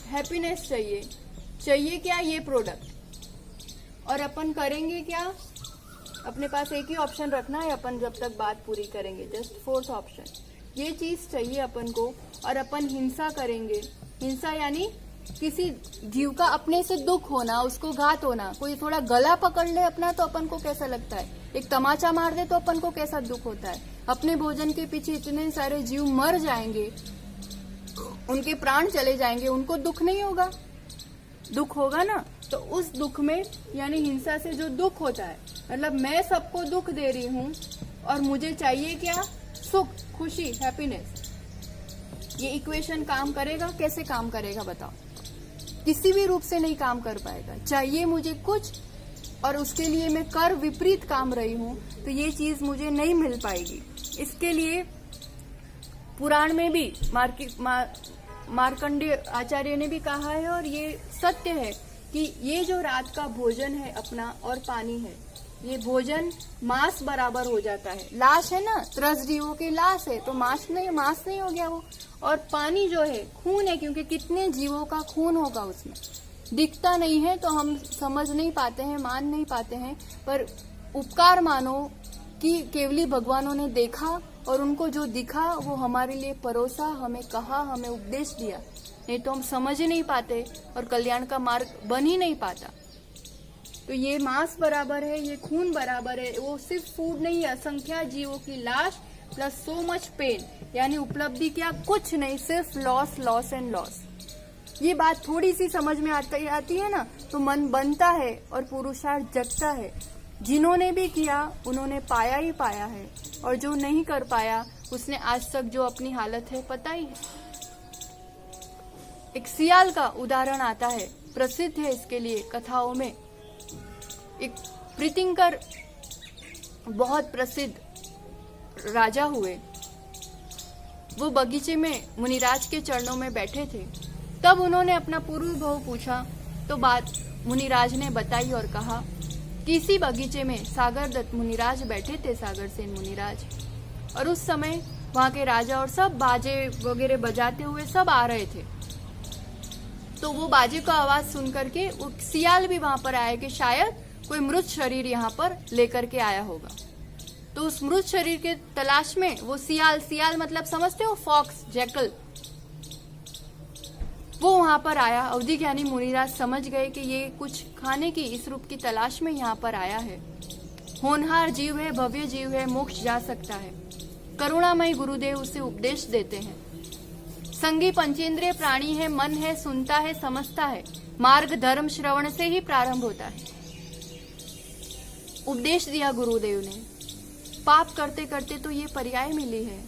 हैप्पीनेस चाहिए क्या, ये प्रोडक्ट। और अपन करेंगे क्या, अपने पास एक ही ऑप्शन रखना है अपन जब तक बात पूरी करेंगे, जस्ट फोर्थ ऑप्शन, ये चीज चाहिए अपन को। और अपन हिंसा करेंगे। हिंसा यानी किसी जीव का अपने से दुख होना, उसको घात होना। कोई थोड़ा गला पकड़ ले अपना तो अपन को कैसा लगता है, एक तमाचा मार दे तो अपन को कैसा दुख होता है। अपने भोजन के पीछे इतने सारे जीव मर जाएंगे, उनके प्राण चले जाएंगे, उनको दुख नहीं होगा? दुख होगा ना। तो उस दुख में, यानी हिंसा से जो दुख होता है, मतलब मैं सबको दुख दे रही हूँ और मुझे चाहिए क्या, सुख, खुशी, हैप्पीनेस। ये इक्वेशन काम करेगा? कैसे काम करेगा बताओ? किसी भी रूप से नहीं काम कर पाएगा। चाहिए मुझे कुछ और उसके लिए मैं कर विपरीत काम रही हूँ, तो ये चीज मुझे नहीं मिल पाएगी। इसके लिए पुराण में भी मार्कंडेय आचार्य ने भी कहा है, और ये सत्य है कि ये जो रात का भोजन है अपना और पानी है, ये भोजन मांस बराबर हो जाता है। लाश है ना, त्रसजीवों की लाश है, तो मांस नहीं हो गया वो। और पानी जो है खून है, क्योंकि कितने जीवों का खून होगा उसमें, दिखता नहीं है तो हम समझ नहीं पाते हैं, मान नहीं पाते हैं, पर उपकार मानो कि केवली भगवानों ने देखा और उनको जो दिखा वो हमारे लिए परोसा, हमें कहा, हमें उपदेश दिया, नहीं तो हम समझ ही नहीं पाते और कल्याण का मार्ग बन ही नहीं पाता। तो ये मांस बराबर है, ये खून बराबर है। वो सिर्फ फूड नहीं है, असंख्यात जीवों की लाश प्लस सो मच पेन, यानी उपलब्धि क्या, कुछ नहीं, सिर्फ लॉस, लॉस एंड लॉस। ये बात थोड़ी सी समझ में आती है ना, तो मन बनता है और पुरुषार्थ जगता है। जिन्होंने भी किया उन्होंने पाया ही पाया है, और जो नहीं कर पाया उसने आज तक जो अपनी हालत है पता ही है। एक सियाल का उदाहरण आता है, प्रसिद्ध है इसके लिए कथाओं में। एक प्रीतिंकर बहुत प्रसिद्ध राजा हुए, वो बगीचे में मुनिराज के चरणों में बैठे थे, तब उन्होंने अपना पूर्व भाव पूछा तो बात मुनिराज ने बताई और कहा कि इसी बगीचे में सागर दत्त मुनिराज बैठे थे, सागर सेन मुनिराज, और उस समय वहां के राजा और सब बाजे वगैरह बजाते हुए सब आ रहे थे। तो वो बाजे का आवाज सुन करके वो सियाल भी वहां पर आया कि शायद कोई मृत शरीर यहाँ पर लेकर के आया होगा। तो उस मृत शरीर के तलाश में वो सियाल मतलब समझते हो, फॉक्स, जैकल, वो वहां पर आया। अवधि ज्ञानी मुनिराज समझ गए कि ये कुछ खाने की इस रूप की तलाश में यहाँ पर आया है। होनहार जीव है, भव्य जीव है, मोक्ष जा सकता है। करुणामय गुरुदेव उसे उपदेश देते हैं। संगी पंचेंद्रिय प्राणी है, मन है, सुनता है, समझता है। मार्ग धर्म श्रवण से ही प्रारंभ होता है। उपदेश दिया गुरुदेव ने। पाप करते करते तो ये पर्याय मिली है,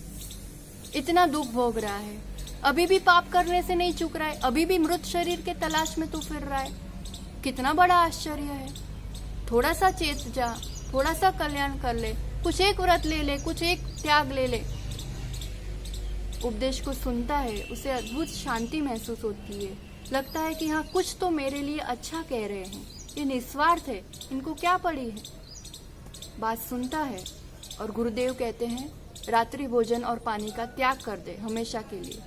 इतना दुख भोग रहा है, अभी भी पाप करने से नहीं चूक रहा है, अभी भी मृत शरीर के तलाश में तू फिर रहा है। कितना बड़ा आश्चर्य है। थोड़ा सा चेत जा, थोड़ा सा कल्याण कर ले, कुछ एक व्रत ले ले, कुछ एक त्याग ले ले। उपदेश को सुनता है, उसे अद्भुत शांति महसूस होती है। लगता है कि हाँ, कुछ तो मेरे लिए अच्छा कह रहे हैं, ये निस्वार्थ है, इनको क्या पड़ी है। बात सुनता है और गुरुदेव कहते हैं रात्रि भोजन और पानी का त्याग कर दे हमेशा के लिए।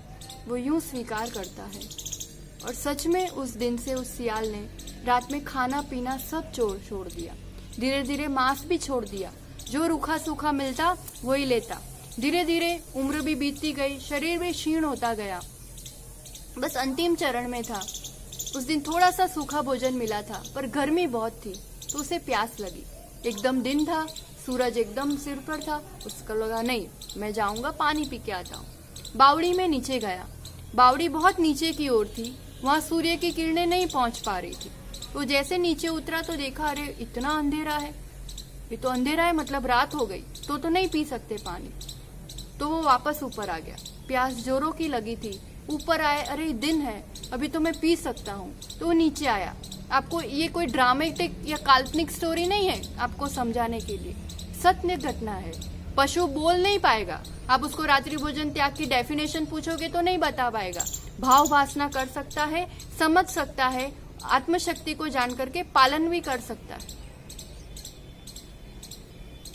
वो यूं स्वीकार करता है और सच में उस दिन से उस सियाल ने रात में खाना पीना सब छोड़ दिया। धीरे धीरे मांस भी छोड़ दिया, जो रूखा सूखा मिलता वही लेता। धीरे धीरे उम्र भी बीतती गई, शरीर भी क्षीण होता गया, बस अंतिम चरण में था। उस दिन थोड़ा सा सूखा भोजन मिला था, पर गर्मी बहुत थी तो उसे प्यास लगी। एकदम दिन था, सूरज एकदम सिर पर था। उसको लगा नहीं, मैं जाऊंगा पानी पी के आता हूँ। बावड़ी में नीचे गया। बावड़ी बहुत नीचे की ओर थी, वहां सूर्य की किरणें नहीं पहुंच पा रही थी। वो जैसे नीचे उतरा तो देखा, अरे इतना अंधेरा है, ये तो अंधेरा है, मतलब रात हो गई, तो नहीं पी सकते पानी। तो वो वापस ऊपर आ गया। प्यास जोरों की लगी थी, ऊपर आए, अरे दिन है, अभी तो मैं पी सकता हूँ। तो वो नीचे आया। आपको ये कोई ड्रामेटिक या काल्पनिक स्टोरी नहीं है, आपको समझाने के लिए सत्य घटना है। पशु बोल नहीं पाएगा, आप उसको रात्रि भोजन त्याग की डेफिनेशन पूछोगे तो नहीं बता पाएगा। भाव भासना कर सकता है, समझ सकता है, आत्मशक्ति को जान करके पालन भी कर सकता है।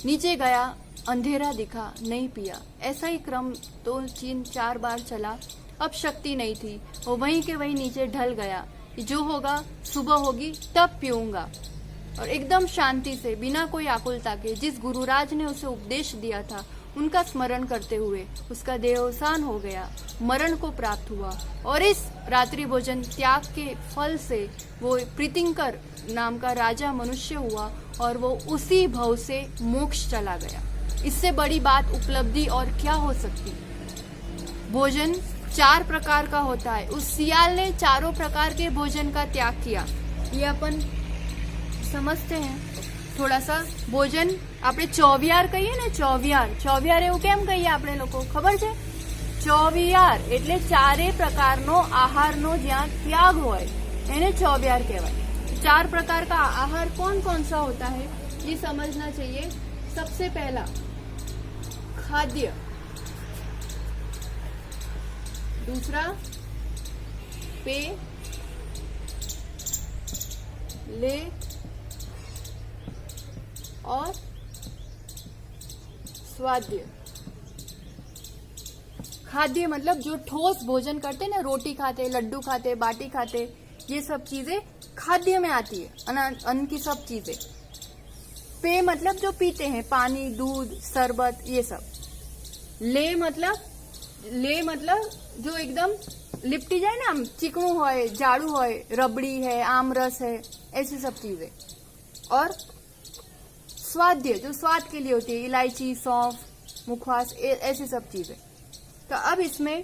नीचे गया, अंधेरा दिखा, नहीं पिया। ऐसा ही क्रम 2-3-4 बार चला। अब शक्ति नहीं थी, वो वहीं के वहीं नीचे ढल गया। जो होगा सुबह होगी तब पीऊंगा। और एकदम शांति से, बिना कोई आकुलता के, जिस गुरुराज ने उसे उपदेश दिया था उनका स्मरण करते हुए उसका देहावसान हो गया, मरण को प्राप्त हुआ। और इस रात्रि भोजन त्याग के फल से वो प्रीतिंकर नाम का राजा मनुष्य हुआ और वो उसी भव से मोक्ष चला गया। इससे बड़ी बात उपलब्धि और क्या हो सकती। भोजन 4 प्रकार का होता है। उस सियाल ने चारों प्रकार के भोजन का त्याग किया, ये अपन समझते हैं। થોડા સા ભોજન આપણે ચોવિયાર કહીએ ને, ચોવિયાર એવું કેમ કહીએ આપણે લોકો ખબર છે? ચોવિયાર એટલે ચારે પ્રકારનો આહારનો જ્યાં ત્યાગ હોય એને ચોવિયાર કહેવાય। 4 प्रकार का आहार कौन कौन सा होता है ये समझना चाहिए। सबसे पहला खाद्य, दूसरा पेय, ले और स्वाद्य। खाद्य मतलब जो ठोस भोजन करते ना, रोटी खाते, लड्डू खाते, बाटी खाते, ये सब चीजें खाद्य में आती है, अन्न की सब चीजें। पेय मतलब जो पीते हैं, पानी, दूध, शरबत, ये सब। ले मतलब जो एकदम लिपटी जाए ना, चिकनू होए, जाड़ू होए, रबड़ी है, आम रस है, ऐसी सब चीजें। और स्वाद्य जो स्वाद के लिए होती है, इलायची, सौंफ, मुखवास, ऐसी सब चीजें। तो अब इसमें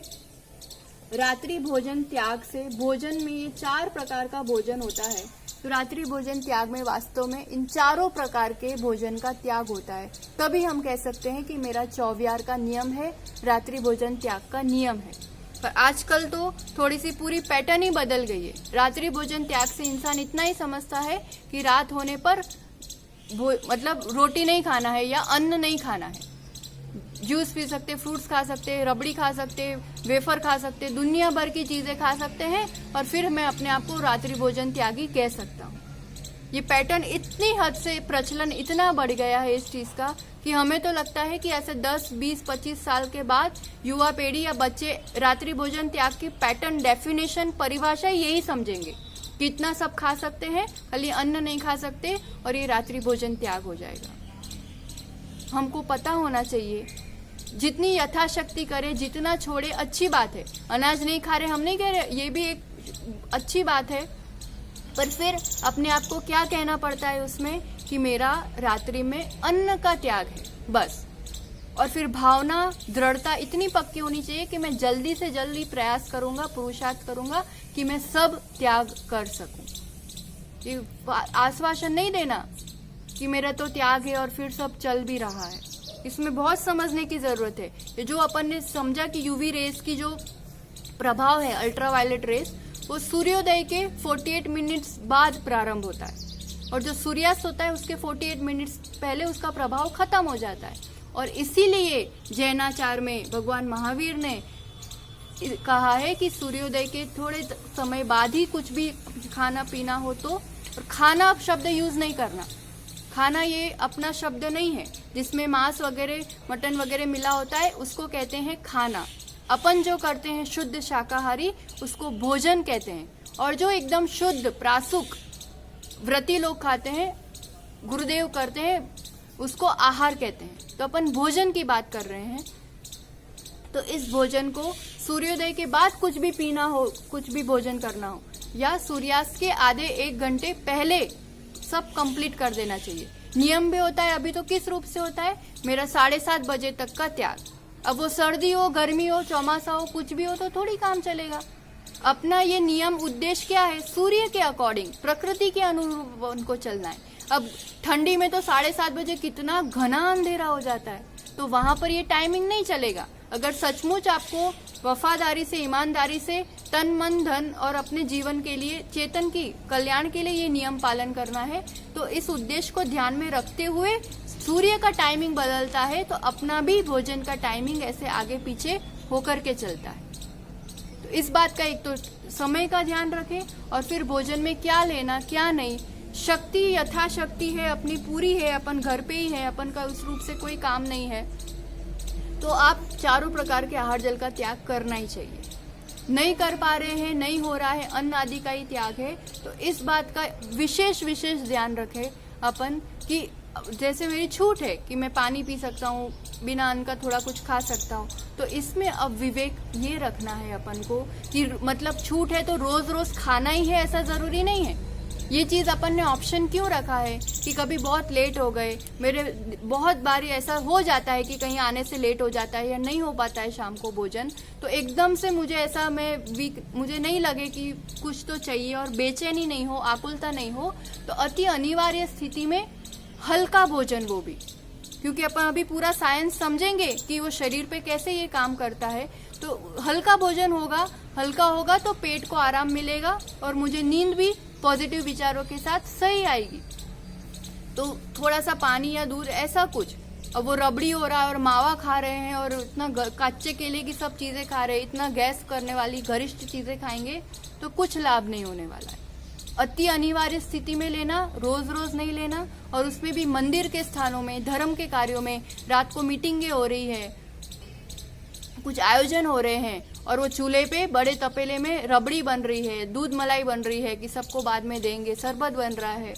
रात्रि भोजन त्याग से, भोजन में ये 4 प्रकार का भोजन होता है। तो रात्रि भोजन त्याग में वास्तव में इन चारों प्रकार के भोजन का त्याग होता है। तभी हम कह सकते हैं कि मेरा चौवियार का नियम है, रात्रि भोजन त्याग का नियम है। पर आजकल तो थोड़ी सी पूरी पैटर्न ही बदल गई है। रात्रि भोजन त्याग से इंसान इतना ही समझता है कि रात होने पर मतलब रोटी नहीं खाना है या अन्न नहीं खाना है। जूस पी सकते, फ्रूट्स खा सकते, रबड़ी खा सकते, वेफर खा सकते, दुनिया भर की चीजें खा सकते हैं और फिर मैं अपने आप को रात्रि भोजन त्यागी कह सकता हूँ। ये पैटर्न इतनी हद से प्रचलन इतना बढ़ गया है इस चीज का कि हमें तो लगता है कि ऐसे 10, 20, 25 साल के बाद युवा पीढ़ी या बच्चे रात्रि भोजन त्याग की पैटर्न, डेफिनेशन, परिभाषा यही समझेंगे कि इतना सब खा सकते हैं, खाली अन्न नहीं खा सकते और ये रात्रि भोजन त्याग हो जाएगा। हमको पता होना चाहिए, जितनी यथाशक्ति करे, जितना छोड़े अच्छी बात है। अनाज नहीं खा रहे हम नहीं कह रहे, ये भी एक अच्छी बात है, पर फिर अपने आप को क्या कहना पड़ता है उसमें कि मेरा रात्रि में अन्न का त्याग है बस। और फिर भावना, दृढ़ता इतनी पक्की होनी चाहिए कि मैं जल्दी से जल्दी प्रयास करूंगा, पुरुषार्थ करूंगा कि मैं सब त्याग कर सकूं। ये आश्वासन नहीं देना कि मेरा तो त्याग है और फिर सब चल भी रहा है। इसमें बहुत समझने की जरूरत है। ये जो अपन ने समझा कि यूवी रेस की जो प्रभाव है, अल्ट्रावायलेट रेस, वो सूर्योदय के 48 मिनट्स बाद प्रारंभ होता है और जो सूर्यास्त होता है उसके 48 मिनट्स पहले उसका प्रभाव खत्म हो जाता है। और इसीलिए जैनाचार में भगवान महावीर ने कहा है कि सूर्योदय के थोड़े समय बाद ही कुछ भी खाना पीना हो तो, और खाना शब्द यूज नहीं करना। खाना ये अपना शब्द नहीं है, जिसमें मांस वगैरह, मटन वगैरह मिला होता है उसको कहते हैं खाना। अपन जो करते हैं शुद्ध शाकाहारी उसको भोजन कहते हैं, और जो एकदम शुद्ध प्रासुक व्रती लोग खाते हैं, गुरुदेव करते हैं, उसको आहार कहते हैं। तो अपन भोजन की बात कर रहे हैं। तो इस भोजन को सूर्योदय के बाद कुछ भी पीना हो, कुछ भी भोजन करना हो, या सूर्यास्त के आधे 1 घंटे पहले सब कंप्लीट कर देना चाहिए। नियम भी होता है, अभी तो किस रूप से होता है, मेरा 7:30 बजे तक का त्याग। अब वो सर्दी हो, गर्मी हो, चौमासा हो, कुछ भी हो तो थोड़ी काम चलेगा। अपना ये नियम उद्देश्य क्या है, सूर्य के अकॉर्डिंग, प्रकृति के अनुरूप उनको चलना है। अब ठंडी में तो 7:30 बजे कितना घना अंधेरा हो जाता है, तो वहां पर ये टाइमिंग नहीं चलेगा। अगर सचमुच आपको वफादारी से, ईमानदारी से, तन मन धन और अपने जीवन के लिए, चेतन की कल्याण के लिए ये नियम पालन करना है, तो इस उद्देश्य को ध्यान में रखते हुए सूर्य का टाइमिंग बदलता है तो अपना भी भोजन का टाइमिंग ऐसे आगे पीछे होकर के चलता है। तो इस बात का एक तो समय का ध्यान रखें, और फिर भोजन में क्या लेना क्या नहीं। शक्ति यथाशक्ति है, अपनी पूरी है, अपन घर पे ही है, अपन का उस रूप से कोई काम नहीं है, तो आप चारों प्रकार के आहार जल का त्याग करना ही चाहिए। नहीं कर पा रहे हैं, नहीं हो रहा है, अन्न आदि का ही त्याग है, तो इस बात का विशेष ध्यान रखें अपन कि जैसे मेरी छूट है कि मैं पानी पी सकता हूँ, बिना अन्न का थोड़ा कुछ खा सकता हूँ, तो इसमें अब विवेक ये रखना है अपन को कि मतलब छूट है तो रोज रोज खाना ही है ऐसा जरूरी नहीं है। ये चीज अपन ने ऑप्शन क्यों रखा है कि कभी बहुत लेट हो गए, मेरे बहुत बार ऐसा हो जाता है कि कहीं आने से लेट हो जाता है या नहीं हो पाता है शाम को भोजन, तो एकदम से मुझे ऐसा मुझे नहीं लगे कि कुछ तो चाहिए और बेचैनी नहीं हो, आकुलता नहीं हो, तो अति अनिवार्य स्थिति में हल्का भोजन, वो भी क्योंकि अपन अभी पूरा साइंस समझेंगे कि वो शरीर पे कैसे ये काम करता है, तो हल्का भोजन होगा, हल्का होगा तो पेट को आराम मिलेगा और मुझे नींद भी पॉजिटिव विचारों के साथ सही आएगी। तो थोड़ा सा पानी या दूध ऐसा कुछ। अब वो रबड़ी हो रहा है और मावा खा रहे हैं और इतना कच्चे केले की सब चीजें खा रहे हैं, इतना गैस करने वाली गरिष्ठ चीजें खाएंगे तो कुछ लाभ नहीं होने वाला है। अति अनिवार्य स्थिति में लेना, रोज रोज नहीं लेना, और उसमें भी मंदिर के स्थानों में, धर्म के कार्यों में, रात को मीटिंगें हो रही है, कुछ आयोजन हो रहे हैं और वो चूल्हे पे बड़े तपेले में रबड़ी बन रही है, दूध मलाई बन रही है कि सबको बाद में देंगे, शरबत बन रहा है,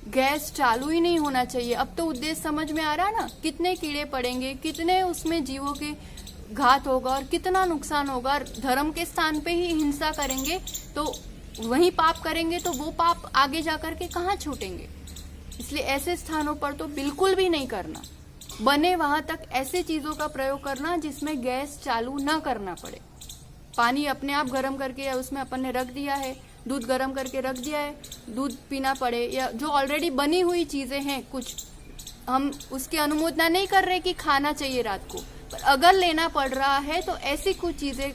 गैस चालू ही नहीं होना चाहिए। अब तो उद्देश्य समझ में आ रहा ना, कितने कीड़े पड़ेंगे, कितने उसमें जीवों के घात होगा और कितना नुकसान होगा। धर्म के स्थान पे ही हिंसा करेंगे तो वही पाप करेंगे, तो वो पाप आगे जाकर के कहाँ छूटेंगे। इसलिए ऐसे स्थानों पर तो बिल्कुल भी नहीं करना। बने वहां तक ऐसे चीजों का प्रयोग करना जिसमें गैस चालू न करना पड़े। पानी अपने आप गर्म करके या उसमें अपन ने रख दिया है, दूध गर्म करके रख दिया है, दूध पीना पड़े, या जो ऑलरेडी बनी हुई चीजें हैं कुछ, हम उसकी अनुमोदना नहीं कर रहे कि खाना चाहिए रात को, पर अगर लेना पड़ रहा है तो ऐसी कुछ चीजें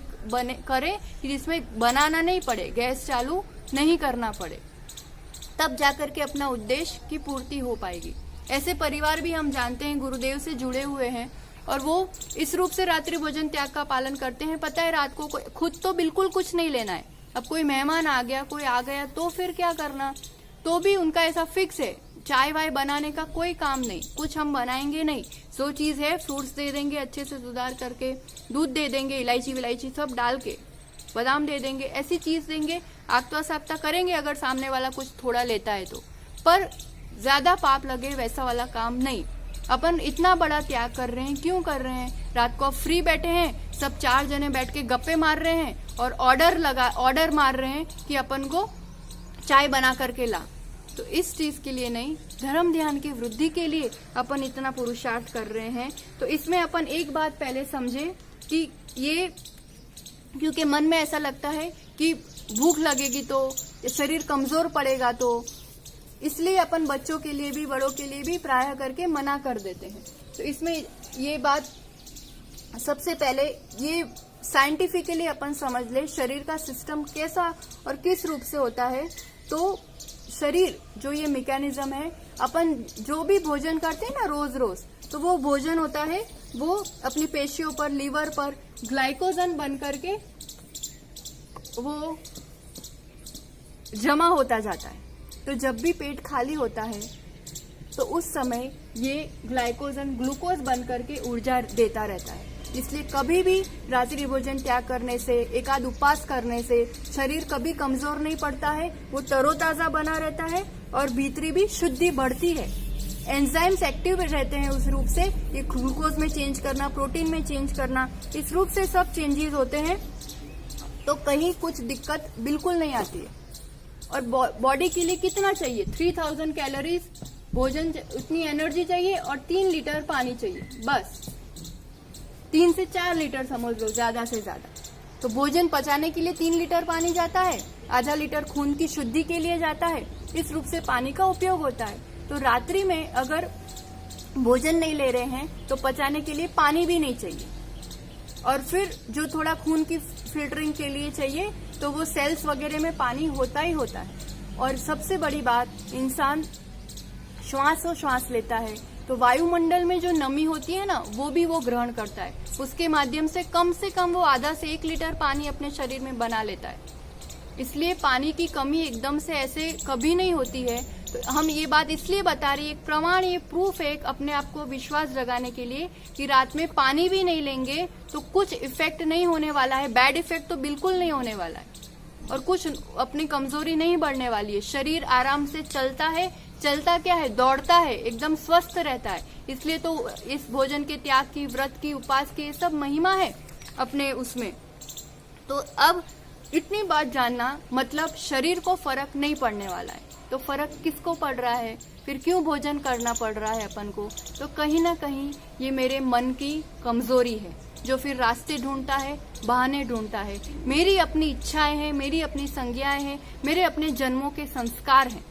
करें कि जिसमें बनाना नहीं पड़े, गैस चालू नहीं करना पड़े, तब जाकर के अपना उद्देश्य की पूर्ति हो पाएगी। ऐसे परिवार भी हम जानते हैं गुरुदेव से जुड़े हुए हैं, और वो इस रूप से रात्रि भोजन त्याग का पालन करते हैं। पता है रात को खुद तो बिल्कुल कुछ नहीं लेना है, अब कोई मेहमान आ गया, कोई आ गया तो फिर क्या करना, तो भी उनका ऐसा फिक्स है, चाय वाय बनाने का कोई काम नहीं, कुछ हम बनाएंगे नहीं। जो चीज है फ्रूट्स दे देंगे अच्छे से सुधार करके, दूध दे देंगे, इलायची विलायची सब डाल के, बादाम दे देंगे, ऐसी चीज देंगे, आगता सागता करेंगे अगर सामने वाला कुछ थोड़ा लेता है तो, पर ज्यादा पाप लगे वैसा वाला काम नहीं। अपन इतना बड़ा त्याग कर रहे हैं, क्यों कर रहे हैं? रात को आप फ्री बैठे हैं, सब 4 जने बैठ के गप्पे मार रहे हैं और ऑर्डर मार रहे हैं कि अपन को चाय बना करके ला। तो इस चीज के लिए नहीं, धर्म ध्यान की वृद्धि के लिए अपन इतना पुरुषार्थ कर रहे हैं। तो इसमें अपन एक बात पहले समझे कि ये, क्योंकि मन में ऐसा लगता है कि भूख लगेगी तो, शरीर कमजोर पड़ेगा तो, इसलिए अपन बच्चों के लिए भी बड़ों के लिए भी प्राय करके मना कर देते हैं। तो इसमें ये बात सबसे पहले ये साइंटिफिकली अपन समझ ले शरीर का सिस्टम कैसा और किस रूप से होता है। तो शरीर जो ये मैकेनिज्म है, अपन जो भी भोजन करते हैं ना रोज रोज, तो वो भोजन होता है वो अपनी पेशियों पर, लीवर पर ग्लाइकोजन बन करके वो जमा होता जाता है। तो जब भी पेट खाली होता है तो उस समय ये ग्लाइकोजन ग्लूकोज बन करके ऊर्जा देता रहता है। इसलिए कभी भी रात्रि भोजन त्याग करने से, एकाध उपवास करने से शरीर कभी कमजोर नहीं पड़ता है, वो तरोताजा बना रहता है और भीतरी भी शुद्धि बढ़ती है। एंजाइम्स एक्टिव रहते हैं उस रूप से, ये ग्लूकोज में चेंज करना, प्रोटीन में चेंज करना, इस रूप से सब चेंजेस होते हैं। तो कहीं कुछ दिक्कत बिल्कुल नहीं आती है। और बॉडी के लिए कितना चाहिए? 3000 कैलोरीज भोजन, उतनी एनर्जी चाहिए और 3 लीटर पानी चाहिए, बस 3 से 4 लीटर समझ लो ज्यादा से ज्यादा। तो भोजन पचाने के लिए 3 लीटर पानी जाता है, आधा लीटर खून की शुद्धि के लिए जाता है, इस रूप से पानी का उपयोग होता है। तो रात्रि में अगर भोजन नहीं ले रहे हैं तो पचाने के लिए पानी भी नहीं चाहिए। और फिर जो थोड़ा खून की फिल्टरिंग के लिए चाहिए तो वो सेल्स वगैरह में पानी होता ही होता है। और सबसे बड़ी बात, इंसान श्वास लेता है तो वायुमंडल में जो नमी होती है ना, वो भी वो ग्रहण करता है, उसके माध्यम से कम वो आधा से 1 लीटर पानी अपने शरीर में बना लेता है। इसलिए पानी की कमी एकदम से ऐसे कभी नहीं होती है। तो हम ये बात इसलिए बता रही है, एक प्रमाण, ये प्रूफ है अपने आप को विश्वास जगाने के लिए कि रात में पानी भी नहीं लेंगे तो कुछ इफेक्ट नहीं होने वाला है, बैड इफेक्ट तो बिल्कुल नहीं होने वाला है और कुछ अपनी कमजोरी नहीं बढ़ने वाली है। शरीर आराम से चलता है, चलता क्या है, दौड़ता है, एकदम स्वस्थ रहता है। इसलिए तो इस भोजन के त्याग की, व्रत की, उपवास की, ये सब महिमा है अपने उसमें। तो अब इतनी बात जानना, मतलब शरीर को फर्क नहीं पड़ने वाला है। तो फर्क किसको पड़ रहा है, फिर क्यों भोजन करना पड़ रहा है अपन को? तो कहीं ना कहीं ये मेरे मन की कमजोरी है जो फिर रास्ते ढूंढता है, बहाने ढूंढता है। मेरी अपनी इच्छाएं हैं, मेरी अपनी संज्ञाएं हैं, मेरे अपने जन्मों के संस्कार हैं,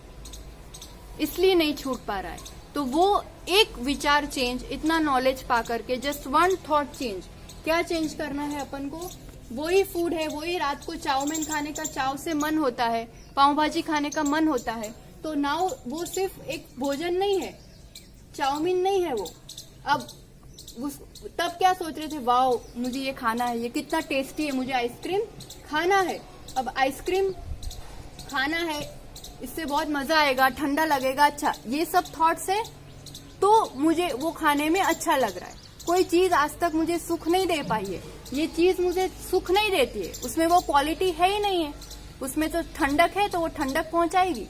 इसलिए नहीं छूट पा रहा है। तो वो एक विचार चेंज, इतना नॉलेज पा करके, जस्ट 1 थॉट चेंज, क्या चेंज करना है अपन को? वही फूड है, वही रात को चाउमीन खाने का चाव से मन होता है, पाव भाजी खाने का मन होता है, तो नाउ वो सिर्फ एक भोजन नहीं है, चाउमीन नहीं है वो। अब तब क्या सोच रहे थे, वाओ मुझे ये खाना है, ये कितना टेस्टी है, मुझे आइसक्रीम खाना है। अब आइसक्रीम खाना है, इससे बहुत मजा आएगा, ठंडा लगेगा, अच्छा, ये सब थॉट्स है तो मुझे वो खाने में अच्छा लग रहा है। कोई चीज आज तक मुझे सुख नहीं दे पाई है, ये चीज मुझे सुख नहीं देती है, उसमें वो क्वालिटी है ही नहीं है, उसमें तो ठंडक है तो वो ठंडक पहुंचाएगी।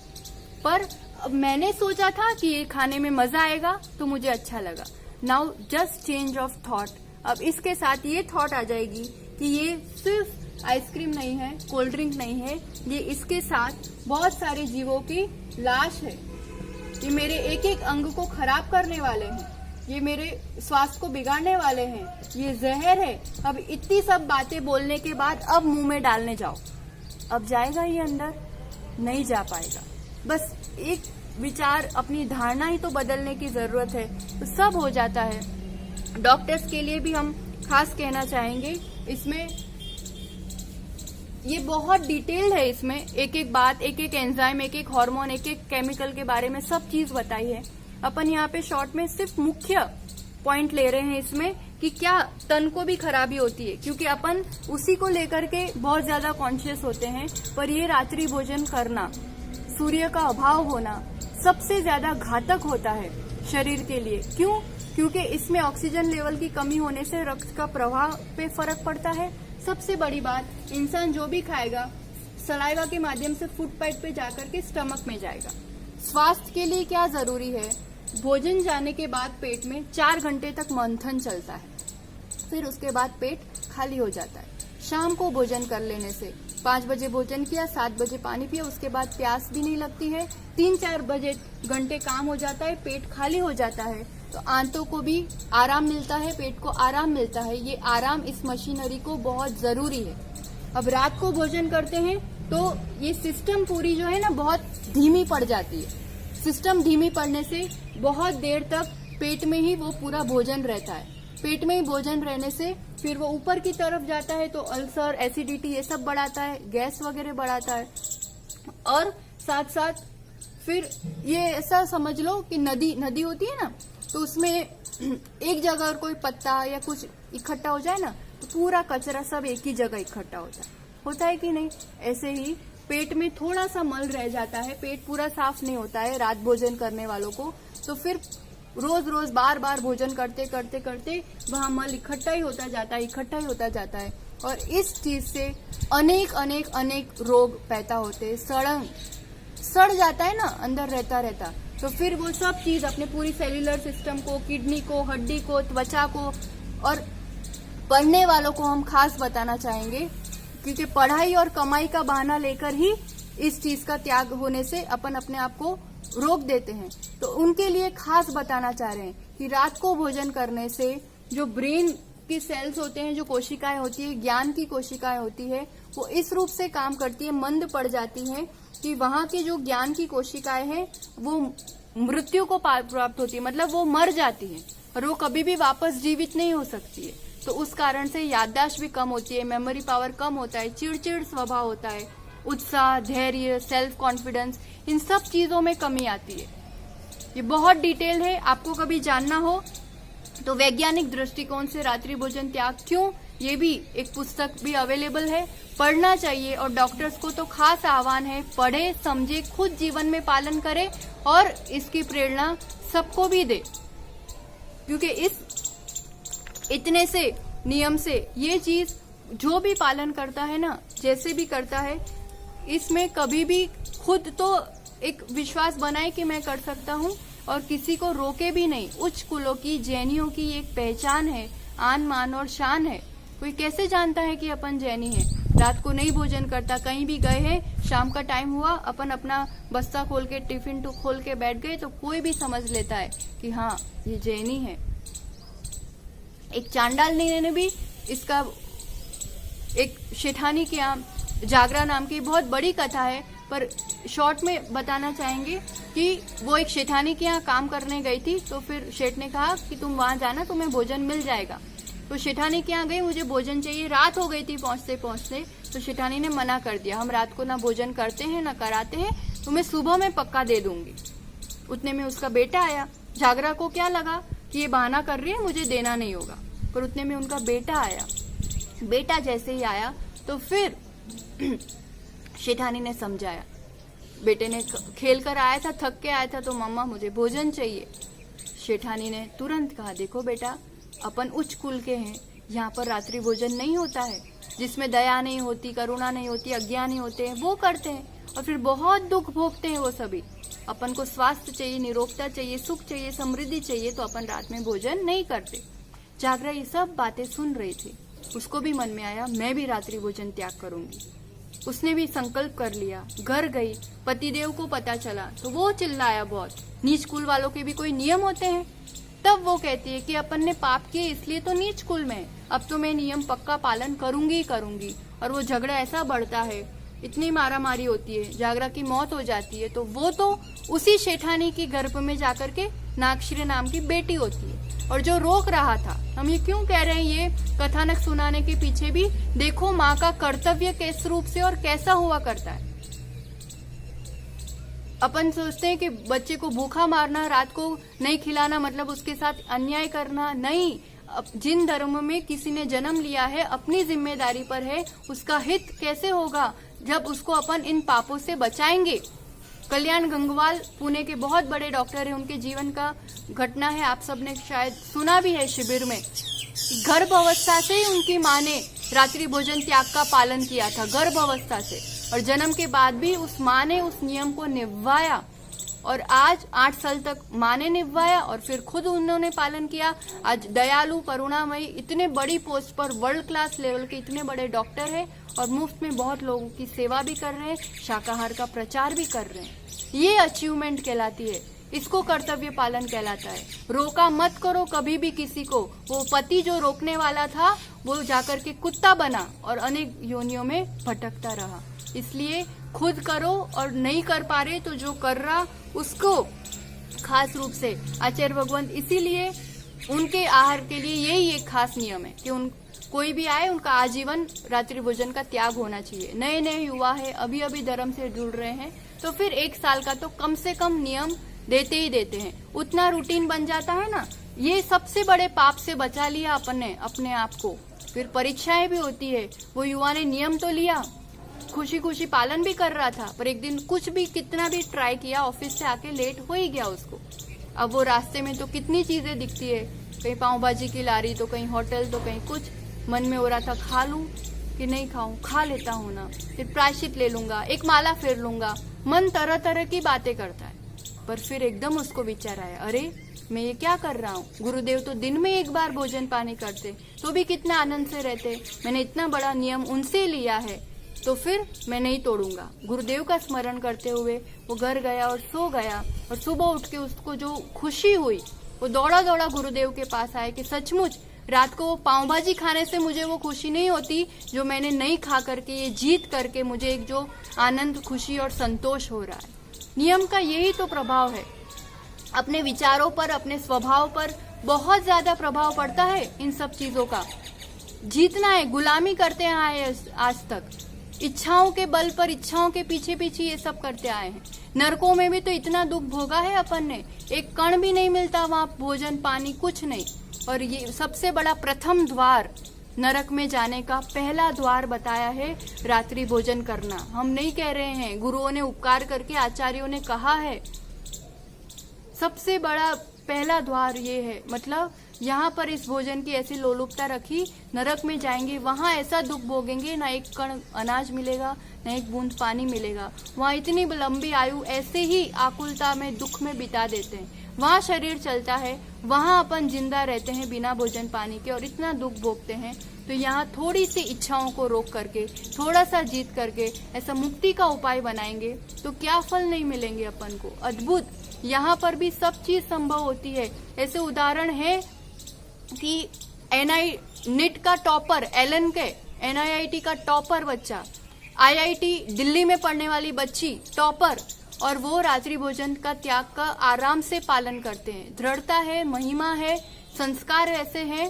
पर अब मैंने सोचा था कि ये खाने में मजा आएगा तो मुझे अच्छा लगा। Now just change of thought. अब इसके साथ ये थॉट आ जाएगी कि ये सिर्फ आइसक्रीम नहीं है, कोल्ड ड्रिंक नहीं है, ये इसके साथ बहुत सारे जीवों की लाश है, ये मेरे एक एक अंग को खराब करने वाले हैं, ये मेरे स्वास्थ्य को बिगाड़ने वाले हैं, ये जहर है। अब इतनी सब बातें बोलने के बाद अब मुंह में डालने जाओ, अब जाएगा ये अंदर? नहीं जा पाएगा। बस एक विचार, अपनी धारणा ही तो बदलने की जरूरत है, तो सब हो जाता है। डॉक्टर्स के लिए भी हम खास कहना चाहेंगे, इसमें ये बहुत डिटेल्ड है, इसमें एक एक बात, एक एक एंजाइम, एक एक हार्मोन, एक एक केमिकल के बारे में सब चीज बताई है। अपन यहाँ पे शॉर्ट में सिर्फ मुख्य पॉइंट ले रहे हैं इसमें कि क्या तन को भी खराबी होती है, क्योंकि अपन उसी को लेकर के बहुत ज्यादा कॉन्शियस होते हैं। पर ये रात्रि भोजन करना, सूर्य का अभाव होना सबसे ज्यादा घातक होता है शरीर के लिए। क्यों? क्योंकि इसमें ऑक्सीजन लेवल की कमी होने से रक्त का प्रवाह पे फर्क पड़ता है। सबसे बड़ी बात, इंसान जो भी खाएगा सलाइवा के माध्यम से फूड पाइप पे जाकर के स्टमक में जाएगा। स्वास्थ्य के लिए क्या जरूरी है, भोजन जाने के बाद पेट में 4 घंटे तक मंथन चलता है, फिर उसके बाद पेट खाली हो जाता है। शाम को भोजन कर लेने से 5 बजे भोजन किया, 7 बजे पानी पिया, उसके बाद प्यास भी नहीं लगती है। 3-4 बजे घंटे काम हो जाता है, पेट खाली हो जाता है, तो आंतों को भी आराम मिलता है, पेट को आराम मिलता है। ये आराम इस मशीनरी को बहुत जरूरी है। अब रात को भोजन करते हैं तो ये सिस्टम पूरी जो है ना बहुत धीमी पड़ जाती है। सिस्टम धीमी पड़ने से बहुत देर तक पेट में ही वो पूरा भोजन रहता है। पेट में ही भोजन रहने से फिर वो ऊपर की तरफ जाता है तो अल्सर, एसिडिटी ये सब बढ़ाता है, गैस वगैरह बढ़ाता है। और साथ साथ फिर ये ऐसा समझ लो कि नदी होती है ना, तो उसमें एक जगह और कोई पत्ता या कुछ इकट्ठा हो जाए ना तो पूरा कचरा सब एक ही जगह इकट्ठा होता है कि नहीं। ऐसे ही पेट में थोड़ा सा मल रह जाता है, पेट पूरा साफ नहीं होता है रात भोजन करने वालों को, तो फिर रोज बार बार भोजन करते करते वहां मल इकट्ठा ही होता जाता है। और इस चीज से अनेक रोग पैदा होते, सड़ जाता है ना अंदर रहता, तो फिर वो सब चीज अपने पूरी सेल्यूलर सिस्टम को, किडनी को, हड्डी को, त्वचा को, और पढ़ने वालों को हम खास बताना चाहेंगे, क्योंकि पढ़ाई और कमाई का बहाना लेकर ही इस चीज का त्याग होने से अपन अपने आप को रोक देते हैं। तो उनके लिए खास बताना चाह रहे हैं कि रात को भोजन करने से जो ब्रेन की सेल्स होते हैं, जो कोशिकाएं होती है, ज्ञान की कोशिकाएं होती है, वो इस रूप से काम करती है, मंद पड़ जाती हैं कि वहां की जो ज्ञान की कोशिकाएं हैं वो मृत्यु को प्राप्त होती है, मतलब वो मर जाती है और वो कभी भी वापस जीवित नहीं हो सकती है। तो उस कारण से याददाश्त भी कम होती है, मेमोरी पावर कम होता है, चिड़चिड़ स्वभाव होता है, उत्साह, धैर्य, सेल्फ कॉन्फिडेंस, इन सब चीजों में कमी आती है। ये बहुत डिटेल है, आपको कभी जानना हो तो वैज्ञानिक दृष्टिकोण से रात्रि भोजन त्याग क्यों, ये भी एक पुस्तक भी अवेलेबल है, पढ़ना चाहिए। और डॉक्टर्स को तो खास आह्वान है, पढ़े, समझे, खुद जीवन में पालन करे और इसकी प्रेरणा सबको भी दे, क्योंकि इस इतने से नियम से ये चीज जो भी पालन करता है ना, जैसे भी करता है, इसमें कभी भी खुद तो एक विश्वास बनाए कि मैं कर सकता हूँ और किसी को रोके भी नहीं। उच्च कुलों की, जैनियों की एक पहचान है, आन मान और शान है। कोई कैसे जानता है कि अपन जैनी है? रात को नहीं भोजन करता, कहीं भी गए हैं, शाम का टाइम हुआ, अपन अपना बस्ता खोल के, टिफिन खोल के बैठ गए, तो कोई भी समझ लेता है कि हाँ ये जैनी है। एक चांडाल ने भी इसका, एक शेठानी के यहाँ जागरा नाम की बहुत बड़ी कथा है, पर शॉर्ट में बताना चाहेंगे कि वो एक शेठानी के यहाँ काम करने गई थी, तो फिर शेठ ने कहा कि तुम वहां जाना, तुम्हें भोजन मिल जाएगा। तो शेठानी के यहाँ गई, मुझे भोजन चाहिए, रात हो गई थी पहुंचते, तो शेठानी ने मना कर दिया, हम रात को ना भोजन करते हैं ना कराते हैं, तुम्हें सुबह में पक्का दे दूंगी। उतने में उसका बेटा आया। जागरा को क्या लगा कि ये बहाना कर रही है, मुझे देना नहीं होगा, पर उतने में उनका बेटा आया। बेटा जैसे ही आया तो फिर शेठानी ने समझाया, बेटे ने खेल कर आया था, थक के आया था, तो मम्मा मुझे भोजन चाहिए। शेठानी ने तुरंत कहा, देखो बेटा, अपन उच्च कुल के हैं, यहाँ पर रात्रि भोजन नहीं होता है, जिसमें दया नहीं होती, करुणा नहीं होती, अज्ञानी होते हैं, वो करते हैं और फिर बहुत दुख भोगते हैं वो सभी। अपन को स्वास्थ्य चाहिए, निरोगता चाहिए, सुख चाहिए, समृद्धि चाहिए, तो अपन रात में भोजन नहीं करते। जागरा ये सब बातें सुन रही थी, उसको भी मन में आया, मैं भी रात्रि भोजन त्याग करूंगी। उसने भी संकल्प कर लिया, घर गई, पतिदेव को पता चला तो वो चिल्लाया बहुत, नीच कुल वालों के भी कोई नियम होते हैं। तब वो कहती है कि अपन ने पाप किए इसलिए तो नीच कुल में, अब तो मैं नियम पक्का पालन करूंगी। और वो झगड़ा ऐसा बढ़ता है, इतनी मारामारी होती है, जागरा की मौत हो जाती है। तो वो तो उसी शेठानी की गर्भ में जाकर के नागश्री नाम की बेटी होती है। और जो रोक रहा था, हम ये क्यों कह रहे हैं, ये कथानक सुनाने के पीछे भी देखो माँ का कर्तव्य किस रूप से और कैसा हुआ करता है। अपन सोचते हैं कि बच्चे को भूखा मारना, रात को नहीं खिलाना मतलब उसके साथ अन्याय करना, नहीं। जिन धर्म में किसी ने जन्म लिया है अपनी जिम्मेदारी पर है, उसका हित कैसे होगा जब उसको अपन इन पापों से बचाएंगे। कल्याण गंगवाल पुणे के बहुत बड़े डॉक्टर हैं, उनके जीवन का घटना है, आप सबने शायद सुना भी है शिविर में। गर्भ अवस्था से ही उनकी माँ ने रात्रि भोजन त्याग का पालन किया था, गर्भ अवस्था से, और जन्म के बाद भी उस माँ ने उस नियम को निभाया और आज 8 साल तक माँ ने निभाया और फिर खुद उन्होंने पालन किया। आज दयालु करुणामयी इतने बड़ी पोस्ट पर वर्ल्ड क्लास लेवल के इतने बड़े डॉक्टर हैं और मुफ्त में बहुत लोगों की सेवा भी कर रहे हैं, शाकाहार का प्रचार भी कर रहे हैं। ये अचीवमेंट कहलाती है, इसको कर्तव्य पालन कहलाता है। रोका मत करो कभी भी किसी को। वो पति जो रोकने वाला था वो जाकर के कुत्ता बना और अनेक योनियों में भटकता रहा। इसलिए खुद करो और नहीं कर पा रहे तो जो कर रहा उसको खास रूप से आचार्य भगवंत इसीलिए उनके आहार के लिए यही एक खास नियम है कि उन कोई भी आए उनका आजीवन रात्रि भोजन का त्याग होना चाहिए। नए नए युवा है, अभी अभी धर्म से जुड़ रहे हैं तो फिर 1 साल का तो कम से कम नियम देते ही देते हैं। उतना रूटीन बन जाता है ना, ये सबसे बड़े पाप से बचा लिया अपन ने अपने आप को। फिर परीक्षाएं भी होती है, वो युवा ने नियम तो लिया, खुशी खुशी पालन भी कर रहा था, पर एक दिन कुछ भी कितना भी ट्राई किया ऑफिस से आके लेट हो ही गया उसको। अब वो रास्ते में तो कितनी चीजें दिखती है, कहीं पाव भाजी की लारी तो कहीं होटल तो कहीं कुछ, मन में हो रहा था खा लूं कि नहीं खाऊं, खा लेता हूं ना, फिर प्रायश्चित ले लूंगा, एक माला फेर लूंगा, मन तरह तरह की बातें करता है। पर फिर एकदम उसको विचार आया, अरे मैं ये क्या कर रहा हूँ, गुरुदेव तो दिन में एक बार भोजन पानी करते तो भी कितना आनंद से रहते, मैंने इतना बड़ा नियम उनसे लिया है तो फिर मैं नहीं तोड़ूंगा। गुरुदेव का स्मरण करते हुए वो घर गया और सो गया और सुबह उठ के उसको जो खुशी हुई, वो दौड़ा दौड़ा गुरुदेव के पास आया कि सचमुच रात को वो पाव भाजी खाने से मुझे वो खुशी नहीं होती जो मैंने नहीं खा करके, ये जीत करके मुझे एक जो आनंद, खुशी और संतोष हो रहा है। नियम का यही तो प्रभाव है, अपने विचारों पर, अपने स्वभाव पर बहुत ज्यादा प्रभाव पड़ता है। इन सब चीजों का जीतना है, गुलामी करते आए आज तक, इच्छाओं के बल पर, इच्छाओं के पीछे पीछे ये सब करते आए हैं। नरकों में भी तो इतना दुख भोगा है अपन ने, एक कण भी नहीं मिलता वहां, भोजन पानी कुछ नहीं। और ये सबसे बड़ा प्रथम द्वार नरक में जाने का पहला द्वार बताया है रात्रि भोजन करना। हम नहीं कह रहे हैं, गुरुओं ने उपकार करके, आचार्यों ने कहा है, सबसे बड़ा पहला द्वार ये है। मतलब यहाँ पर इस भोजन की ऐसी लोलुपता रखी, नरक में जाएंगे वहां ऐसा दुख भोगेंगे, ना एक कण अनाज मिलेगा, ना एक बूंद पानी मिलेगा। वहां इतनी लंबी आयु ऐसे ही आकुलता में, दुख में बिता देते हैं। वहां शरीर चलता है, वहां अपन जिंदा रहते हैं बिना भोजन पानी के और इतना दुख भोगते हैं। तो यहाँ थोड़ी सी इच्छाओं को रोक करके, थोड़ा सा जीत करके ऐसा मुक्ति का उपाय बनाएंगे तो क्या फल नहीं मिलेंगे अपन को, अद्भुत। यहाँ पर भी सब चीज संभव होती है। ऐसे उदाहरण है कि नीट का टॉपर, एलन के NIIT का टॉपर बच्चा, IIT दिल्ली में पढ़ने वाली बच्ची टॉपर, और वो रात्रि भोजन का त्याग का आराम से पालन करते हैं। दृढ़ता है, महिमा है, संस्कार ऐसे हैं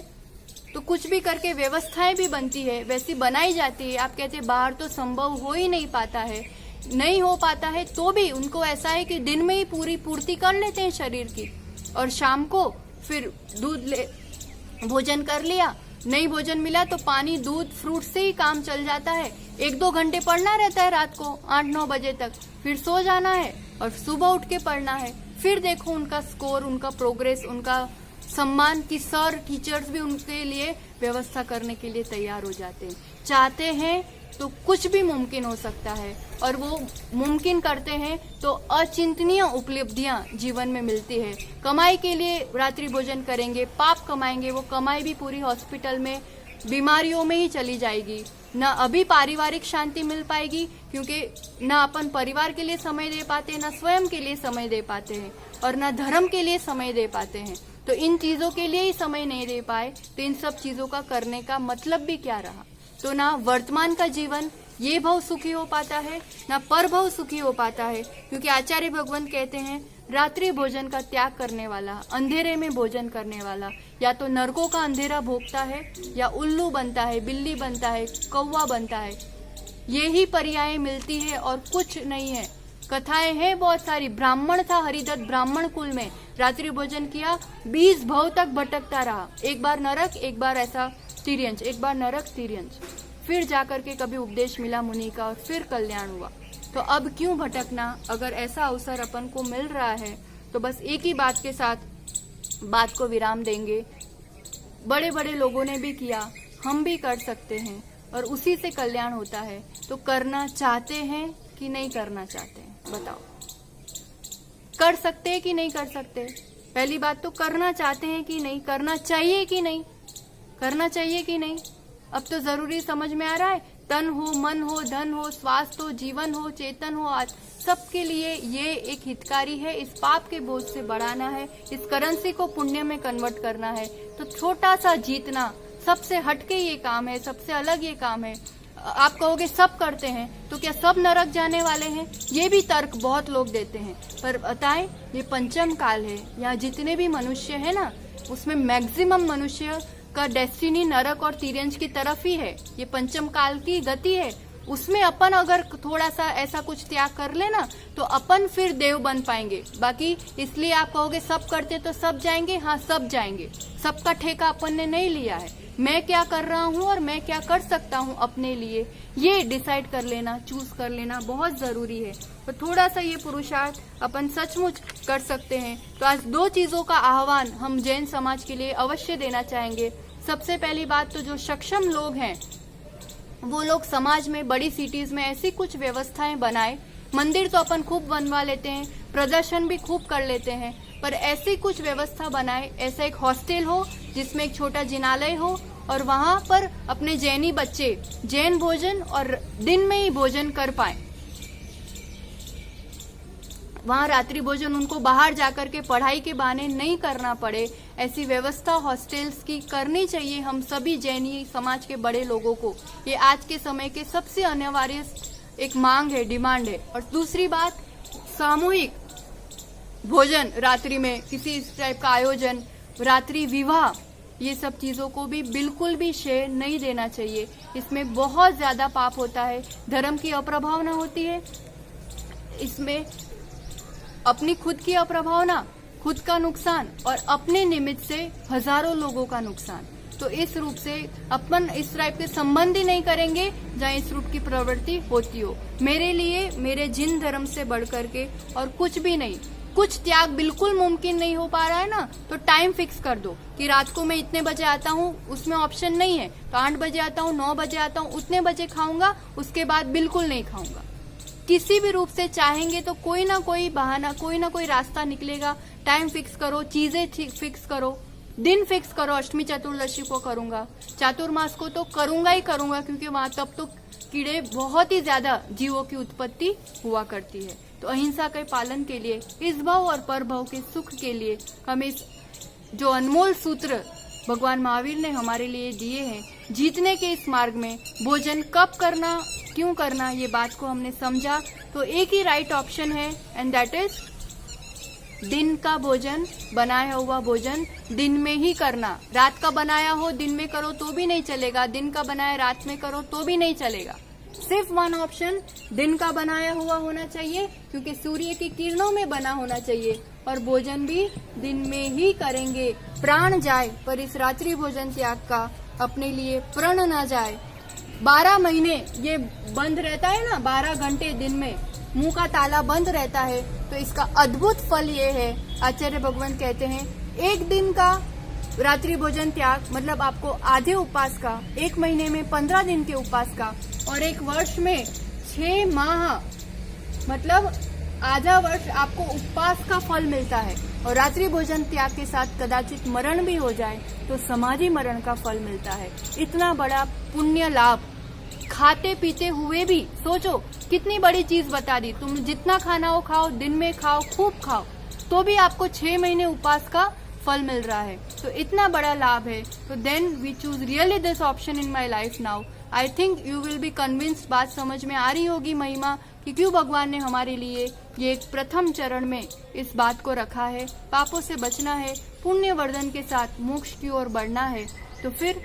तो कुछ भी करके व्यवस्थाएं भी बनती है, वैसी बनाई जाती है। आप कहते हैं बाहर तो संभव हो ही नहीं पाता है, नहीं हो पाता है, तो भी उनको ऐसा है कि दिन में ही पूरी पूर्ति कर लेते हैं शरीर की, और शाम को फिर भोजन कर लिया, नहीं भोजन मिला तो पानी, दूध, फ्रूट से ही काम चल जाता है। 1-2 घंटे पढ़ना रहता है रात को 8-9 बजे तक, फिर सो जाना है और सुबह उठ के पढ़ना है। फिर देखो उनका स्कोर, उनका प्रोग्रेस, उनका सम्मान की सर टीचर्स भी उनके लिए व्यवस्था करने के लिए तैयार हो जाते हैं। चाहते हैं तो कुछ भी मुमकिन हो सकता है, और वो मुमकिन करते हैं तो अचिंतनीय उपलब्धियां जीवन में मिलती है। कमाई के लिए रात्रि भोजन करेंगे, पाप कमाएंगे, वो कमाई भी पूरी हॉस्पिटल में, बीमारियों में ही चली जाएगी। न अभी पारिवारिक शांति मिल पाएगी क्योंकि न अपन परिवार के लिए समय दे पाते, न स्वयं के लिए समय दे पाते हैं, और न धर्म के लिए समय दे पाते हैं। तो इन चीजों के लिए ही समय नहीं दे पाए तो इन सब चीजों का करने का मतलब भी क्या रहा। तो ना वर्तमान का जीवन ये भव सुखी हो पाता है, ना पर भव सुखी हो पाता है, क्योंकि आचार्य भगवंत कहते हैं रात्रि भोजन का त्याग करने वाला, अंधेरे में भोजन करने वाला, या तो नरकों का अंधेरा भोगता है, या उल्लू बनता है, बिल्ली बनता है, कौवा बनता है। यही पर्याय मिलती है और कुछ नहीं है। कथाएं हैं बहुत सारी। ब्राह्मण था हरिदत्त, ब्राह्मण कुल में रात्रि भोजन किया, 20 भव तक भटकता रहा, एक बार नरक, एक बार ऐसा तिर्यंच, एक बार नरक तिर्यंच, फिर जाकर के कभी उपदेश मिला मुनि का और फिर कल्याण हुआ। तो अब क्यों भटकना? अगर ऐसा अवसर अपन को मिल रहा है तो बस एक ही बात के साथ बात को विराम देंगे। बड़े बड़े लोगों ने भी किया, हम भी कर सकते हैं और उसी से कल्याण होता है। तो करना चाहते हैं कि नहीं करना चाहते हैं, बताओ? कर सकते हैं कि नहीं कर सकते? पहली बात तो करना चाहते हैं कि नहीं, करना चाहिए कि नहीं, करना चाहिए कि नहीं? अब तो जरूरी समझ में आ रहा है। तन हो, मन हो, धन हो, स्वास्थ्य हो, जीवन हो, चेतन हो, आज सबके लिए ये एक हितकारी है। इस पाप के बोझ से बढ़ाना है, इस करेंसी को पुण्य में कन्वर्ट करना है। तो छोटा सा जीतना, सबसे हटके ये काम है, सबसे अलग ये काम है। आप कहोगे सब करते हैं तो क्या सब नरक जाने वाले हैं? ये भी तर्क बहुत लोग देते हैं, पर बताएं ये पंचम काल है। यहाँ जितने भी मनुष्य है ना, उसमें मैक्सिमम मनुष्य का डेस्टिनी नरक और तिर्यंच की तरफ ही है। ये पंचम काल की गति है। उसमें अपन अगर थोड़ा सा ऐसा कुछ त्याग कर लेना तो अपन फिर देव बन पाएंगे। बाकी इसलिए आप कहोगे सब करते तो सब जाएंगे, हाँ सब जाएंगे। सबका ठेका अपन ने नहीं लिया है। मैं क्या कर रहा हूँ और मैं क्या कर सकता हूँ अपने लिए, ये डिसाइड कर लेना, चूज कर लेना बहुत जरूरी है। तो थोड़ा सा ये पुरुषार्थ अपन सचमुच कर सकते हैं। तो आज 2 चीजों का आह्वान हम जैन समाज के लिए अवश्य देना चाहेंगे। सबसे पहली बात तो जो सक्षम लोग हैं वो लोग समाज में, बड़ी सिटीज में ऐसी कुछ व्यवस्थाएं बनाए। मंदिर तो अपन खूब बनवा लेते हैं, प्रदर्शन भी खूब कर लेते हैं, पर ऐसी कुछ व्यवस्था बनाए, ऐसा एक हॉस्टल हो जिसमें एक छोटा जिनालय हो और वहां पर अपने जैनी बच्चे जैन भोजन और दिन में ही भोजन कर पाए। वहां रात्रि भोजन उनको बाहर जाकर के पढ़ाई के बहाने नहीं करना पड़े। ऐसी व्यवस्था हॉस्टल्स की करनी चाहिए हम सभी जैनी समाज के बड़े लोगों को। ये आज के समय के सबसे अनिवार्य एक मांग है, डिमांड है। और दूसरी बात, सामूहिक भोजन रात्रि में, किसी इस टाइप का आयोजन, रात्रि विवाह, ये सब चीजों को भी बिल्कुल भी शेयर नहीं देना चाहिए। इसमें बहुत ज्यादा पाप होता है, धर्म की अप्रभावना होती है, इसमें अपनी खुद की अप्रभावना, खुद का नुकसान और अपने निमित्त से हजारों लोगों का नुकसान। तो इस रूप से अपन इस टाइप के संबंध ही नहीं करेंगे जहाँ इस रूप की प्रवृत्ति होती हो। मेरे लिए मेरे जिन धर्म से बढ़कर के और कुछ भी नहीं। कुछ त्याग बिल्कुल मुमकिन नहीं हो पा रहा है ना, तो टाइम फिक्स कर दो कि रात को मैं इतने बजे आता हूँ, उसमें ऑप्शन नहीं है तो 8 बजे आता हूँ, 9 बजे आता हूँ, उतने बजे खाऊंगा, उसके बाद बिल्कुल नहीं खाऊंगा। किसी भी रूप से चाहेंगे तो कोई ना कोई बहाना, कोई ना कोई रास्ता निकलेगा। टाइम फिक्स करो, चीजें फिक्स करो, दिन फिक्स करो। अष्टमी चतुर्दशी को करूंगा, चातुर्मास को तो करूंगा ही करूंगा, क्योंकि वहां तब तो कीड़े बहुत ही ज्यादा जीवों की उत्पत्ति हुआ करती है। तो अहिंसा के पालन के लिए, इस भाव और पर भाव के सुख के लिए हम इस जो अनमोल सूत्र भगवान महावीर ने हमारे लिए दिए हैं, जीतने के इस मार्ग में भोजन कब करना, क्यों करना, ये बात को हमने समझा। तो एक ही राइट ऑप्शन है एंड दैट इज दिन का भोजन, बनाया हुआ भोजन दिन में ही करना। रात का बनाया हो दिन में करो तो भी नहीं चलेगा, दिन का बनाया रात में करो तो भी नहीं चलेगा। सिर्फ वन ऑप्शन दिन का बनाया हुआ होना चाहिए, क्योंकि सूर्य की किरणों में बना होना चाहिए, और भोजन भी दिन में ही करेंगे। प्राण जाए पर इस रात्रि भोजन त्याग का अपने लिए प्रण न जाए। 12 महीने ये बंद रहता है ना, 12 घंटे दिन में मुंह का ताला बंद रहता है, तो इसका अद्भुत फल ये है, आचार्य भगवान कहते हैं, 1 दिन का रात्रि भोजन त्याग मतलब आपको आधे उपवास का, 1 महीने में 15 दिन के उपवास का, और 1 वर्ष में 6 माह मतलब आधा वर्ष आपको उपवास का फल मिलता है। और रात्रि भोजन त्याग के साथ कदाचित मरण भी हो जाए तो समाधि मरण का फल मिलता है। इतना बड़ा पुण्य लाभ खाते पीते हुए भी, सोचो कितनी बड़ी चीज बता दी। तुम जितना खाना हो खाओ, दिन में खाओ, खूब खाओ, तो भी आपको 6 महीने उपवास का फल मिल रहा है। तो इतना बड़ा लाभ है। तो then we choose really this option in my life now. I think you will be convinced, बात समझ में आ रही होगी महिमा कि क्यों भगवान ने हमारे लिए ये एक प्रथम चरण में इस बात को रखा है। पापों से बचना है, पुण्य वर्धन के साथ मोक्ष की ओर बढ़ना है। तो फिर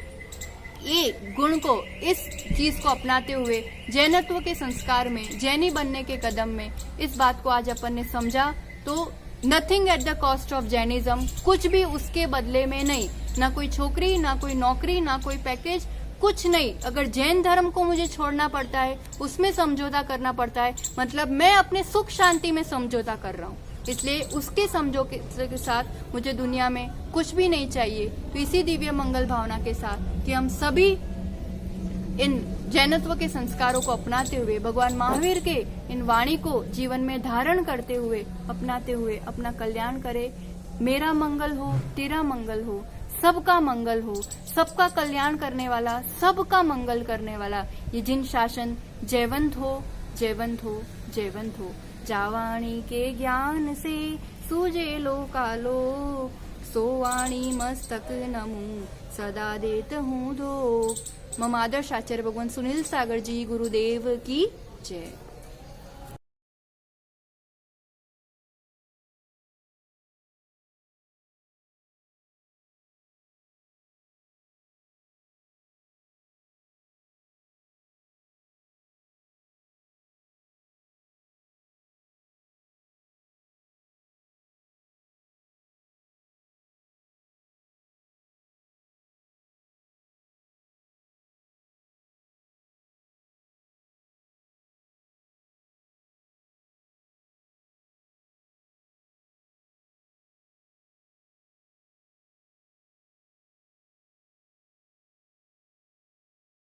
ये गुण को, इस चीज को अपनाते हुए जैनत्व के संस्कार में, जैनी बनने के कदम में इस बात को आज अपन ने समझा। तो nothing at the cost of Jainism, कुछ भी उसके बदले में नहीं, ना कोई छोकरी, ना कोई नौकरी, ना कोई पैकेज, कुछ नहीं। अगर जैन धर्म को मुझे छोड़ना पड़ता है, उसमें समझौता करना पड़ता है, मतलब मैं अपने सुख शांति में समझौता कर रहा हूँ। इसलिए उसके समझौते के साथ मुझे दुनिया में कुछ भी नहीं चाहिए। तो इसी दिव्य मंगल भावना के साथ कि हम सभी इन जैनत्व के संस्कारों को अपनाते हुए, भगवान महावीर के इन वाणी को जीवन में धारण करते हुए, अपनाते हुए अपना कल्याण करे। मेरा मंगल हो, तेरा मंगल हो, सबका मंगल हो, सबका कल्याण करने वाला, सबका मंगल करने वाला ये जिन शासन जयवंत हो, जयवंत हो, जयवंत हो। जावाणी के ज्ञान से सूझे लो कालो, सोवाणी मस्तक नमू सदा देत हूँ दो। मम आदर्श आचार्य भगवान सुनील सागर जी गुरुदेव की जय।